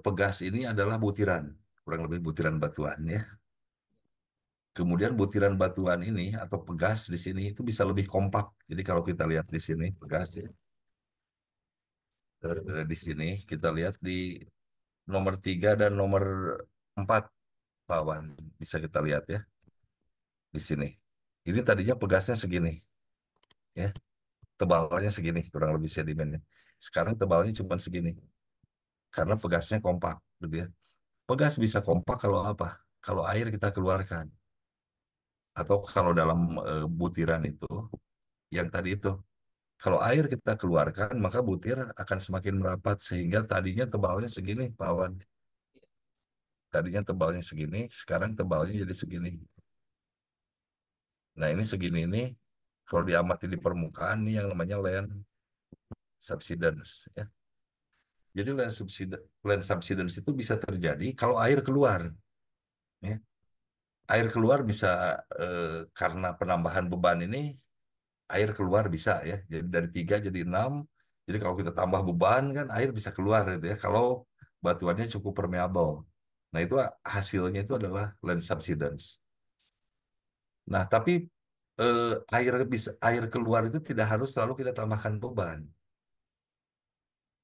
pegas ini adalah butiran, kurang lebih butiran batuan ya. Kemudian butiran batuan ini atau pegas di sini itu bisa lebih kompak. Jadi kalau kita lihat di sini pegas ya, di sini kita lihat di nomor 3 dan nomor 4 bawah bisa kita lihat ya di sini. Ini tadinya pegasnya segini ya, tebalnya segini kurang lebih sedimennya. Sekarang tebalnya cuma segini karena pegasnya kompak gitu ya. Pegas bisa kompak kalau apa? Kalau air kita keluarkan atau kalau dalam butiran itu yang tadi itu. Kalau air kita keluarkan, maka butir akan semakin merapat sehingga tadinya tebalnya segini, Pak Wan. Tadinya tebalnya segini, sekarang tebalnya jadi segini. Nah, ini segini ini kalau diamati di permukaan ini yang namanya land subsidence ya. Jadi land subsidence itu bisa terjadi kalau air keluar ya. Air keluar bisa karena penambahan beban ini air keluar bisa ya. Jadi dari 3 jadi 6. Jadi kalau kita tambah beban kan air bisa keluar gitu ya. Kalau batuannya cukup permeable. Nah itu hasilnya itu adalah land subsidence. Nah tapi air keluar itu tidak harus selalu kita tambahkan beban.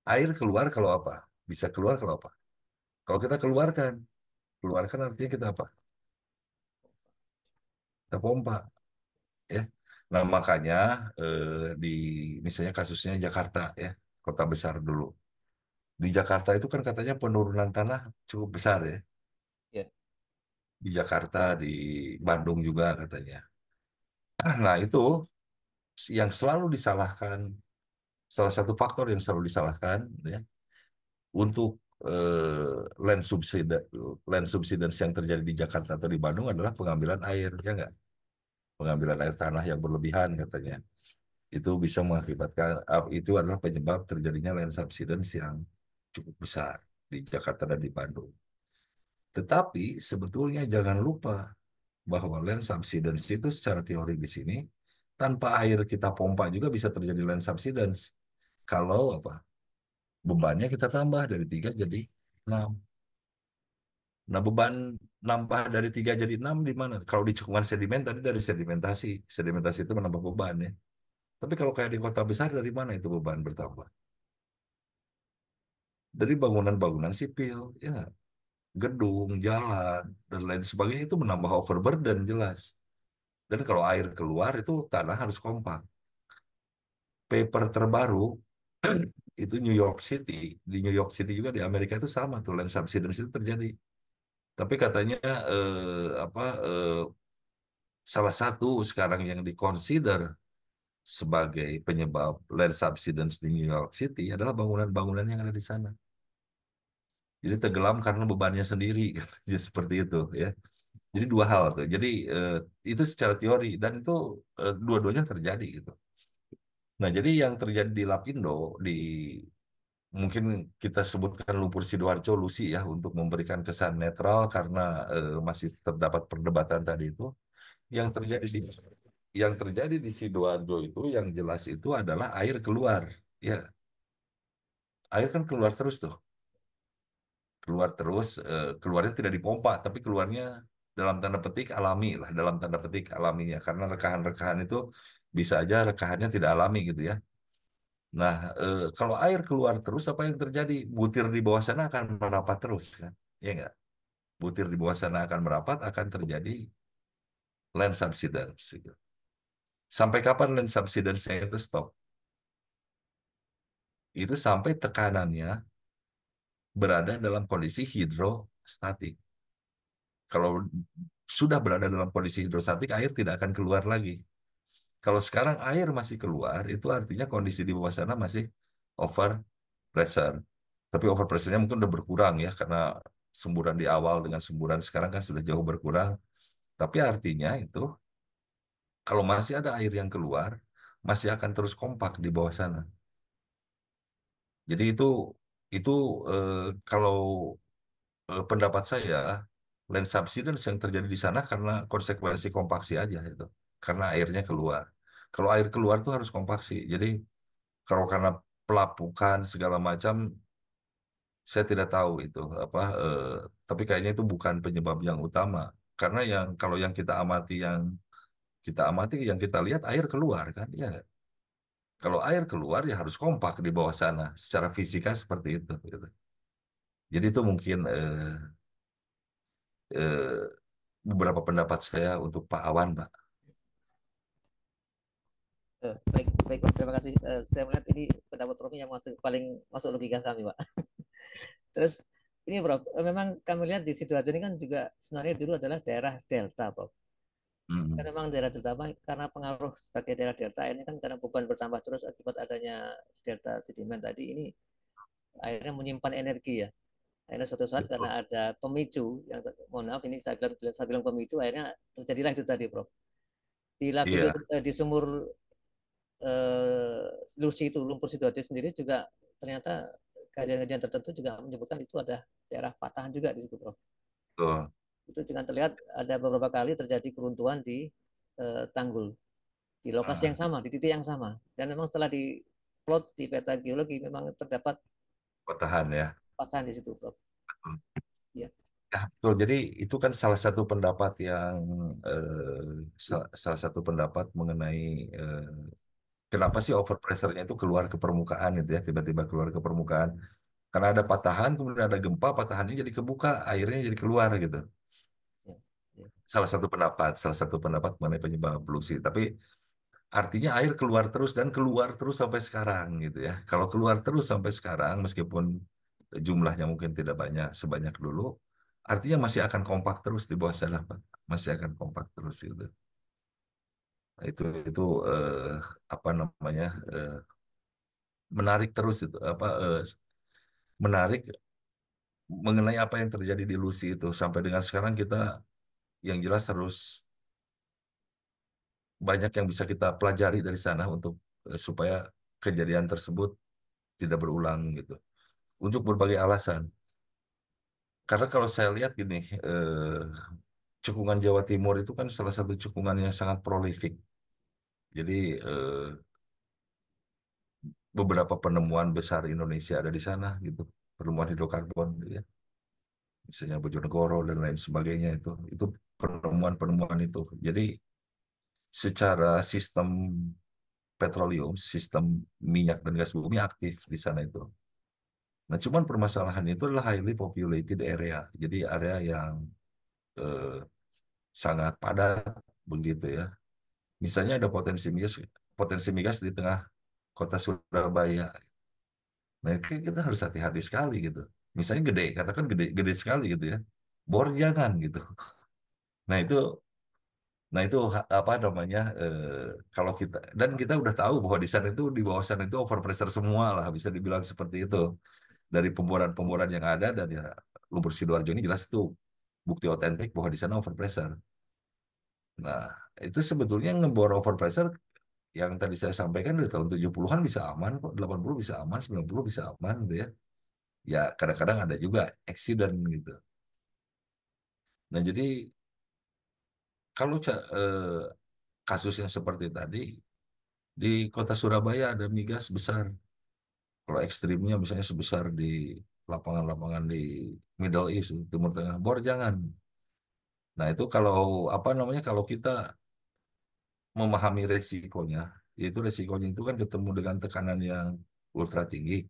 Air keluar kalau apa? Bisa keluar kalau apa? Kalau kita keluarkan artinya kita apa? Kita pompa ya. Nah makanya di misalnya kasusnya Jakarta ya, kota besar dulu. Di Jakarta itu kan katanya penurunan tanah cukup besar ya. Ya, Di Jakarta, di Bandung juga katanya. Nah, itu yang selalu disalahkan, salah satu faktor yang selalu disalahkan ya, untuk land subsidence yang terjadi di Jakarta atau di Bandung adalah pengambilan air, ya nggak? Pengambilan air tanah yang berlebihan katanya. Itu bisa mengakibatkan, itu adalah penyebab terjadinya land subsidence yang cukup besar di Jakarta dan di Bandung. Tetapi sebetulnya jangan lupa bahwa land subsidence itu secara teori di sini tanpa air kita pompa juga bisa terjadi land subsidence. Kalau apa? Bebannya kita tambah dari 3 jadi 6. Nah, beban nambah dari 3 jadi 6 di mana? Kalau di cekungan sedimen tadi dari sedimentasi. Sedimentasi itu menambah beban ya. Tapi kalau kayak di kota besar dari mana itu beban bertambah? Dari bangunan-bangunan sipil, ya, gedung, jalan, dan lain sebagainya itu menambah overburden jelas. Dan kalau air keluar itu tanah harus kompak. Paper terbaru itu New York City. Di New York City juga di Amerika itu sama tuh land subsidence itu terjadi. Tapi katanya apa salah satu sekarang yang dikonsider sebagai penyebab land subsidence di New York City adalah bangunan-bangunan yang ada di sana. Jadi tenggelam karena bebannya sendiri, ya, seperti itu ya. Jadi dua hal tuh. Jadi itu secara teori dan itu dua-duanya terjadi gitu. Nah, jadi yang terjadi di Lapindo di mungkin kita sebutkan lumpur Sidoarjo Lusi ya untuk memberikan kesan netral karena masih terdapat perdebatan tadi itu. Yang terjadi di Sidoarjo itu yang jelas itu adalah air keluar. Ya, air kan keluar terus tuh. Keluar terus, keluarnya tidak dipompa, tapi keluarnya dalam tanda petik alami lah, dalam tanda petik alaminya. Karena rekahan-rekahan itu bisa aja rekahannya tidak alami gitu ya. Nah, kalau air keluar terus, apa yang terjadi? Butir di bawah sana akan merapat terus kan? Ya nggak? Butir di bawah sana akan merapat, akan terjadi land subsidence. Gitu. Sampai kapan land subsidence itu stop? Itu sampai tekanannya berada dalam kondisi hidrostatik. Kalau sudah berada dalam kondisi hidrostatik, air tidak akan keluar lagi. Kalau sekarang air masih keluar, itu artinya kondisi di bawah sana masih over pressure. Tapi over pressure-nya mungkin udah berkurang ya, karena semburan di awal dengan semburan sekarang kan sudah jauh berkurang. Tapi artinya itu, kalau masih ada air yang keluar, masih akan terus kompak di bawah sana. Jadi itu kalau pendapat saya, land subsidence yang terjadi di sana karena konsekuensi kompaksi aja itu. Karena airnya keluar. Kalau air keluar tuh harus kompaksi. Jadi kalau karena pelapukan segala macam, saya tidak tahu itu apa. Tapi kayaknya itu bukan penyebab yang utama. Karena kalau yang kita lihat air keluar kan, ya. Kalau air keluar ya harus kompak di bawah sana. Secara fisika seperti itu. Gitu. Jadi itu mungkin eh, beberapa pendapat saya untuk Pak Awan, Pak. Baik, baik, Pak. Terima kasih. Saya melihat ini pendapat Prof yang paling masuk logika kami, Pak. Terus ini Prof, memang kami lihat di Sidoarjo ini kan juga sebenarnya dulu adalah daerah delta, Prof. Karena Hmm. memang daerah delta karena pengaruh sebagai daerah delta ini kan karena beban bertambah terus akibat adanya delta sedimen tadi ini akhirnya menyimpan energi ya. Akhirnya suatu saat karena Betul. ada pemicu yang mohon maaf ini saya bilang pemicu akhirnya terjadilah itu tadi, Prof. Di lapindo Iya, di sumur Lusi itu lumpur Sidoarjo sendiri juga ternyata kajian-kajian tertentu juga menyebutkan itu ada daerah patahan juga di situ, Prof. betul. Itu juga terlihat ada beberapa kali terjadi keruntuhan di tanggul di lokasi Nah, yang sama, di titik yang sama. Dan memang setelah di plot di peta geologi memang terdapat patahan ya. patahan di situ, Prof. Hmm. Ya, Ya, betul. Jadi itu kan salah satu pendapat yang salah satu pendapat mengenai kenapa sih over pressure-nya itu keluar ke permukaan itu ya, tiba-tiba keluar ke permukaan. Karena ada patahan, kemudian ada gempa, patahannya jadi kebuka, airnya jadi keluar gitu. ya, ya, Salah satu pendapat mengenai penyebab polusi. Tapi artinya air keluar terus dan keluar terus sampai sekarang gitu ya. Kalau keluar terus sampai sekarang, meskipun jumlahnya mungkin tidak banyak sebanyak dulu, artinya masih akan kompak terus di bawah sana, Pak. Masih akan kompak terus gitu. Nah, itu apa namanya menarik terus itu apa menarik mengenai apa yang terjadi di Lucy itu sampai dengan sekarang kita yang jelas harus banyak yang bisa kita pelajari dari sana untuk supaya kejadian tersebut tidak berulang gitu. Untuk berbagai alasan. Karena kalau saya lihat gini, cekungan Jawa Timur itu kan salah satu cekungan yang sangat prolifik. Jadi beberapa penemuan besar Indonesia ada di sana gitu, penemuan hidrokarbon, gitu ya. Misalnya Bojonegoro dan lain sebagainya itu penemuan-penemuan itu. Jadi secara sistem petroleum, sistem minyak dan gas bumi aktif di sana itu. Nah, cuman permasalahan itu adalah highly populated area. Jadi area yang eh, sangat padat begitu ya. Misalnya ada potensi migas di tengah kota Surabaya. Nah, itu kita harus hati-hati sekali gitu. Misalnya gede, katakan gede, gede sekali gitu ya. Bor jangan gitu. Nah itu, apa namanya? Kalau kita udah tahu bahwa di sana itu di bawah sana itu overpressure semua lah, bisa dibilang seperti itu dari pemboran-pemboran yang ada dan ya lumpur Sidoarjo ini jelas itu bukti otentik bahwa di sana overpressure. Nah, itu sebetulnya ngebor overpressure yang tadi saya sampaikan dari tahun 70-an bisa aman kok, 80 bisa aman, 90 bisa aman gitu ya. Ya kadang-kadang ada juga accident gitu. Nah jadi kalau kasus yang seperti tadi, di kota Surabaya ada migas besar. Kalau ekstrimnya misalnya sebesar di lapangan-lapangan di Middle East, Timur Tengah, bor jangan. Nah itu kalau apa namanya, kalau kita memahami resikonya, yaitu resikonya itu kan ketemu dengan tekanan yang ultra tinggi.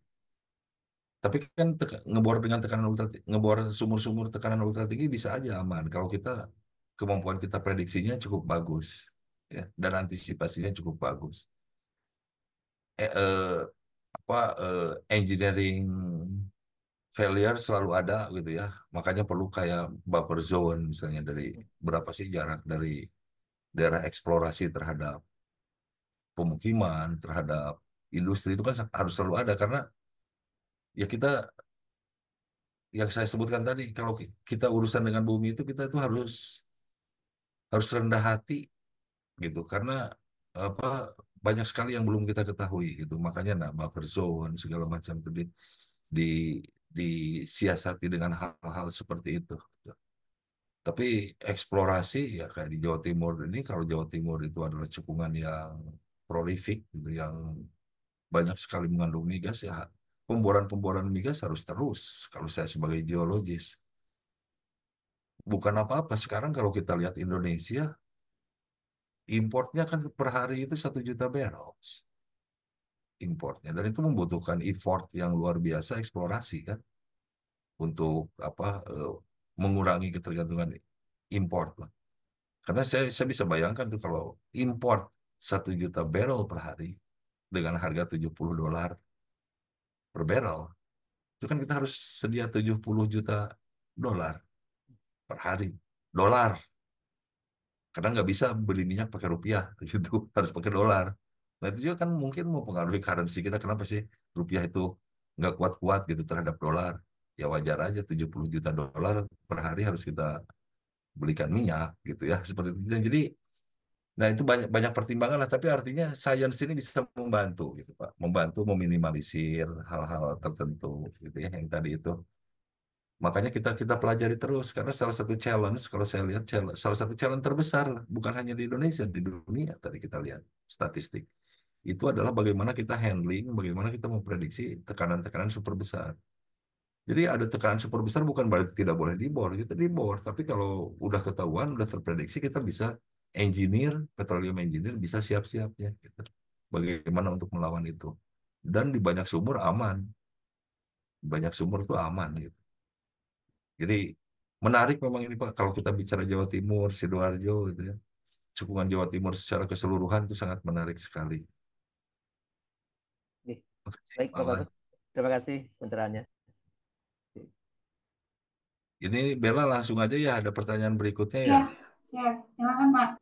Tapi kan ngebor dengan tekanan ngebor sumur-sumur tekanan ultra tinggi bisa aja aman kalau kita kemampuan kita prediksinya cukup bagus, ya, dan antisipasinya cukup bagus. Eh, eh, apa engineering failure selalu ada gitu ya. Makanya perlu kayak buffer zone misalnya dari berapa sih jarak dari daerah eksplorasi terhadap pemukiman, terhadap industri itu kan harus selalu ada karena ya kita yang saya sebutkan tadi kalau kita urusan dengan bumi itu kita itu harus harus rendah hati gitu karena apa banyak sekali yang belum kita ketahui gitu. Makanya nah buffer zone segala macam itu di disiasati dengan hal-hal seperti itu. Tapi eksplorasi ya kayak di Jawa Timur ini, kalau Jawa Timur itu adalah cekungan yang prolific gitu, yang banyak sekali mengandung migas ya pemboran-pemboran migas harus terus kalau saya sebagai geologis. Bukan apa-apa sekarang kalau kita lihat Indonesia, importnya kan per hari itu 1 juta barrel importnya. Dan itu membutuhkan effort yang luar biasa eksplorasi kan untuk apa mengurangi ketergantungan import lah. Karena saya bisa bayangkan tuh kalau import 1 juta barrel per hari dengan harga $70 per barrel, itu kan kita harus sedia 70 juta dolar per hari. Dolar, karena nggak bisa beli minyak pakai rupiah, gitu, harus pakai dolar. Nah itu juga kan mungkin mempengaruhi currency kita. Kenapa sih rupiah itu nggak kuat-kuat gitu terhadap dolar? Ya wajar aja 70 juta dolar per hari harus kita belikan minyak gitu ya, seperti itu. Jadi nah, itu banyak banyak pertimbangan lah, tapi artinya sains ini bisa membantu gitu, Pak. Membantu meminimalisir hal-hal tertentu gitu ya yang tadi itu. Makanya kita kita pelajari terus karena salah satu challenge kalau saya lihat salah satu challenge terbesar bukan hanya di Indonesia, di dunia tadi kita lihat statistik. Itu adalah bagaimana kita handling, bagaimana kita memprediksi tekanan-tekanan super besar. Jadi ada tekanan super besar bukan berarti tidak boleh dibor, kita dibor. Tapi kalau udah ketahuan, udah terprediksi, kita bisa petroleum engineer bisa siap-siapnya. Gitu. Bagaimana untuk melawan itu. Dan di banyak sumur aman, banyak sumur itu aman gitu. Jadi menarik memang ini Pak, kalau kita bicara Jawa Timur, Sidoarjo gitu ya. Cekungan Jawa Timur secara keseluruhan itu sangat menarik sekali. Oke. Oke, Baik, Pak Prof. Wan. Agus. Terima kasih pencerahannya. Ini Bella langsung aja ya, ada pertanyaan berikutnya ya. Iya, siap. Silakan, Pak.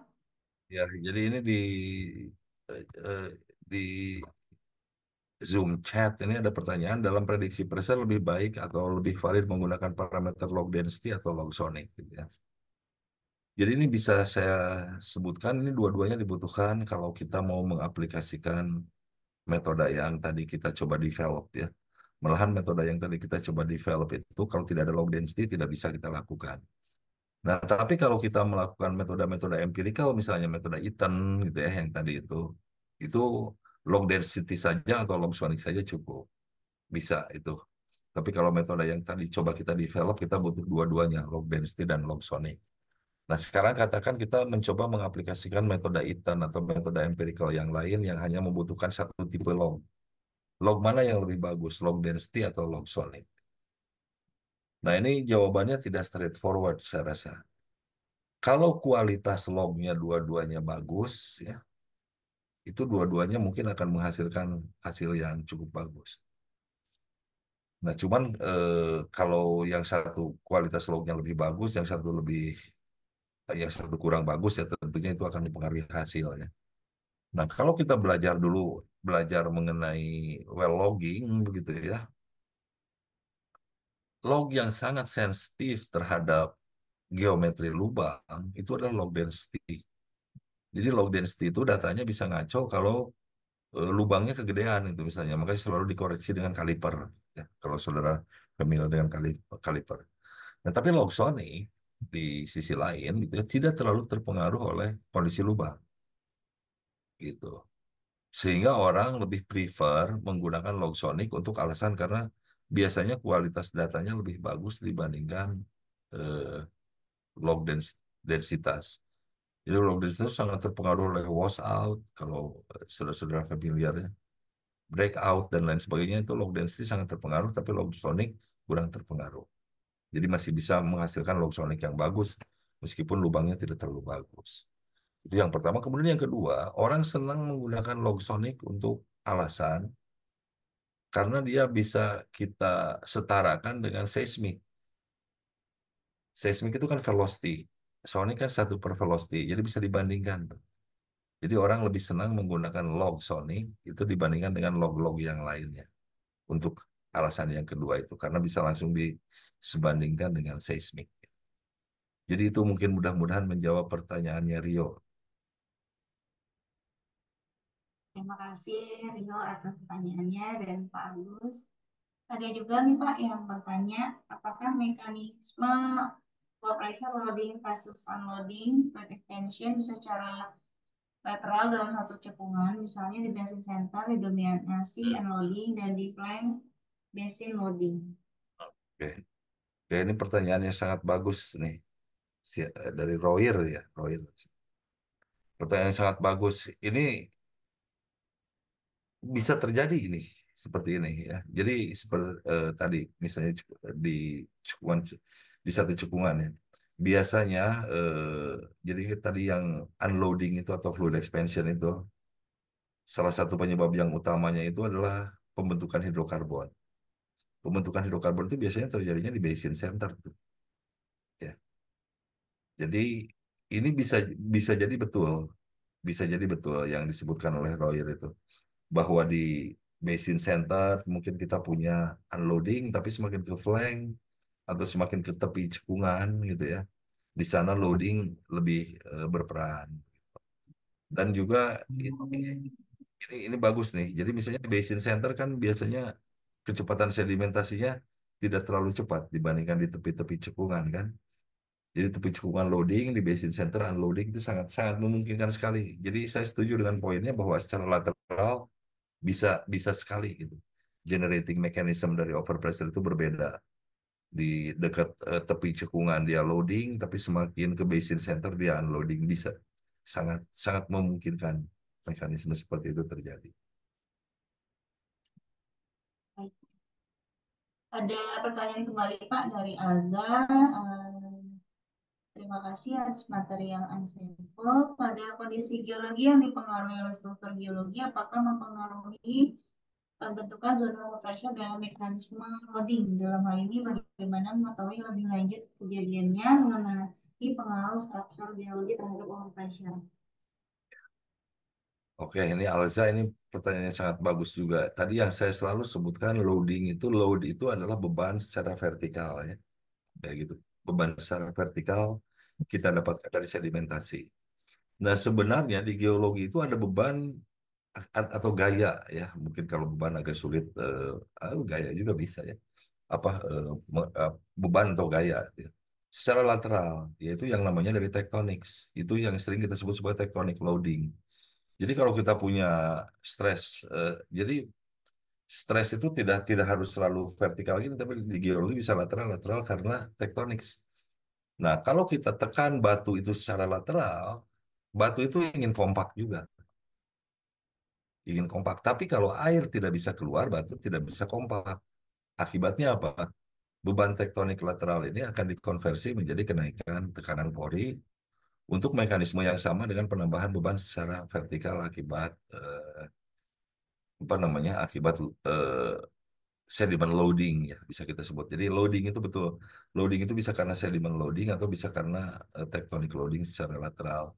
Ya, jadi ini di Zoom chat ini ada pertanyaan dalam prediksi presel lebih baik atau lebih valid menggunakan parameter log density atau log sonic gitu ya. Jadi ini bisa saya sebutkan ini dua-duanya dibutuhkan kalau kita mau mengaplikasikan metode yang tadi kita coba develop ya. Malahan metode yang tadi kita coba develop itu kalau tidak ada log density tidak bisa kita lakukan. Nah, tapi kalau kita melakukan metode-metode empirical, misalnya metode Eaton gitu ya, yang tadi itu log density saja atau log sonic saja cukup. Bisa itu. Tapi kalau metode yang tadi coba kita develop, kita butuh dua-duanya, log density dan log sonic. Nah, sekarang katakan kita mencoba mengaplikasikan metode Eaton atau metode empirical yang lain yang hanya membutuhkan satu tipe log. Log mana yang lebih bagus, log density atau log sonic? Nah, ini jawabannya tidak straightforward, saya rasa. Kalau kualitas lognya dua-duanya bagus, ya, itu dua-duanya mungkin akan menghasilkan hasil yang cukup bagus. Nah, cuman kalau yang satu kualitas lognya lebih bagus, yang satu kurang bagus, ya tentunya itu akan mempengaruhi hasilnya. Nah, kalau kita belajar mengenai well logging, begitu ya, log yang sangat sensitif terhadap geometri lubang itu adalah log density. Jadi log density itu datanya bisa ngaco kalau lubangnya kegedean itu misalnya, makanya selalu dikoreksi dengan kaliper ya. Kalau saudara familiar dengan kaliper. Nah, tapi log sonic di sisi lain gitu ya, tidak terlalu terpengaruh oleh kondisi lubang gitu. Sehingga orang lebih prefer menggunakan log sonic untuk alasan karena biasanya kualitas datanya lebih bagus dibandingkan eh, log densitas. Jadi log densitas sangat terpengaruh oleh washout kalau saudara-saudara familiar ya. Breakout dan lain sebagainya itu log density sangat terpengaruh, tapi log sonic kurang terpengaruh. Jadi masih bisa menghasilkan log sonic yang bagus meskipun lubangnya tidak terlalu bagus. Itu yang pertama. Kemudian yang kedua, orang senang menggunakan log sonic untuk alasan karena dia bisa kita setarakan dengan seismik. Seismik itu kan velocity. Sonic kan 1/velocity, jadi bisa dibandingkan tuh. Jadi orang lebih senang menggunakan log sonic itu dibandingkan dengan log-log yang lainnya. Untuk alasan yang kedua itu, karena bisa langsung disebandingkan dengan seismik. Jadi itu mungkin mudah-mudahan menjawab pertanyaannya Rio. Terima kasih Rio atas pertanyaannya dan Pak Agus. Ada juga nih Pak yang bertanya, apakah mekanisme flow pressure loading versus unloading plate expansion bisa secara lateral dalam satu cekungan, misalnya di basin center didominasi unloading dan di flank basin loading. Oke. Oke, ini pertanyaan yang sangat bagus nih. Dari Royer ya, Royer. Pertanyaan yang sangat bagus. Ini bisa terjadi ini seperti ini ya. Jadi seperti tadi misalnya di cekungan di satu cekungan ya. Biasanya jadi tadi yang unloading itu atau fluid expansion itu salah satu penyebab yang utamanya itu adalah pembentukan hidrokarbon. Pembentukan hidrokarbon itu biasanya terjadinya di basin center tuh, ya. Jadi ini bisa jadi betul, bisa jadi betul yang disebutkan oleh Royer itu bahwa di basin center mungkin kita punya unloading tapi semakin ke flank atau semakin ke tepi cekungan gitu ya. Di sana loading lebih berperan. Dan juga ini bagus nih. Jadi misalnya di basin center kan biasanya kecepatan sedimentasinya tidak terlalu cepat dibandingkan di tepi-tepi cekungan kan. Jadi tepi cekungan loading di basin center unloading itu sangat sangat memungkinkan sekali. Jadi saya setuju dengan poinnya bahwa secara lateral bisa bisa sekali gitu. Generating mechanism dari overpressure itu berbeda. Di dekat tepi cekungan dia loading, tapi semakin ke basin center dia unloading bisa. Sangat sangat memungkinkan mekanisme seperti itu terjadi. Baik. Ada pertanyaan kembali Pak dari Alza. Terima kasih atas materi yang unstable. Pada kondisi geologi yang dipengaruhi oleh struktur geologi, apakah mempengaruhi pembentukan zona pressure dalam mekanisme loading? Dalam hal ini, bagaimana mengetahui lebih lanjut kejadiannya mengenai pengaruh struktur geologi terhadap overpressure? Oke, ini Alza, ini pertanyaan yang sangat bagus juga. Tadi yang saya selalu sebutkan loading itu, load itu adalah beban secara vertikal ya. Kayak gitu. Beban secara vertikal kita dapatkan dari sedimentasi. Nah, sebenarnya di geologi itu ada beban atau gaya ya. Mungkin kalau beban agak sulit, gaya juga bisa ya. Apa beban atau gaya ya. Secara lateral, yaitu yang namanya dari tectonics. Itu yang sering kita sebut sebagai tectonic loading. Jadi kalau kita punya stres, jadi stres itu tidak tidak harus selalu vertikal gini, tapi di geologi bisa lateral lateral karena tectonics. Nah, kalau kita tekan batu itu secara lateral, batu itu ingin kompak juga, ingin kompak. Tapi kalau air tidak bisa keluar, batu tidak bisa kompak. Akibatnya apa? Beban tektonik lateral ini akan dikonversi menjadi kenaikan tekanan pori untuk mekanisme yang sama dengan penambahan beban secara vertikal akibat apa namanya? Akibat sedimen loading ya bisa kita sebut. Jadi loading itu betul. Loading itu bisa karena sedimen loading atau bisa karena tectonic loading secara lateral.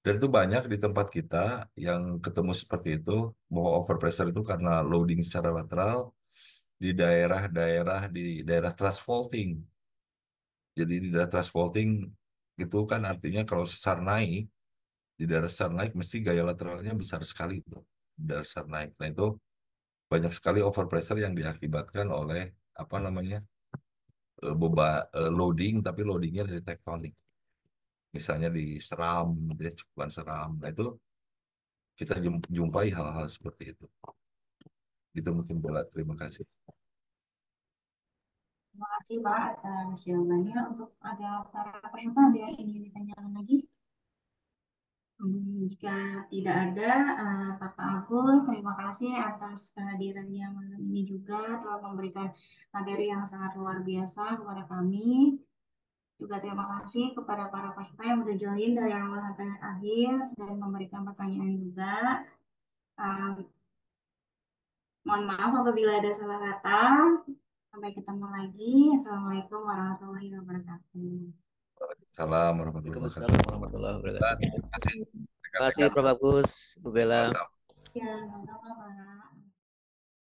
Dan itu banyak di tempat kita yang ketemu seperti itu, bahwa overpressure itu karena loading secara lateral di daerah thrust faulting. Jadi di daerah thrust faulting itu kan artinya kalau sesar naik, di dasar naik mesti gaya lateralnya besar sekali itu. Di dasar naik. Nah itu banyak sekali overpressure yang diakibatkan oleh apa namanya loading, tapi loadingnya dari tektonik. Misalnya di seram, gitu ya, cekungan seram. Nah itu kita jumpai hal-hal seperti itu. Itu mungkin Bella. Terima kasih. Terima kasih Pak atas jawabannya. Untuk ada para peserta ada yang ingin ditanyakan lagi? Jika tidak ada, Bapak Agus, terima kasih atas kehadirannya malam ini juga telah memberikan materi yang sangat luar biasa kepada kami. Juga terima kasih kepada para peserta yang sudah join dari awal sampai akhir dan memberikan pertanyaan juga. Um, Mohon maaf apabila ada salah kata. Sampai ketemu lagi. Assalamualaikum warahmatullahi wabarakatuh. Salam warahmatullahi Waalaikumsalam wabarakatuh. warahmatullahi wabarakatuh. Terima kasih Terima kasih rekan-rekan Prof. Bagus, Bu Bella. sama-sama. Ya, sama-sama.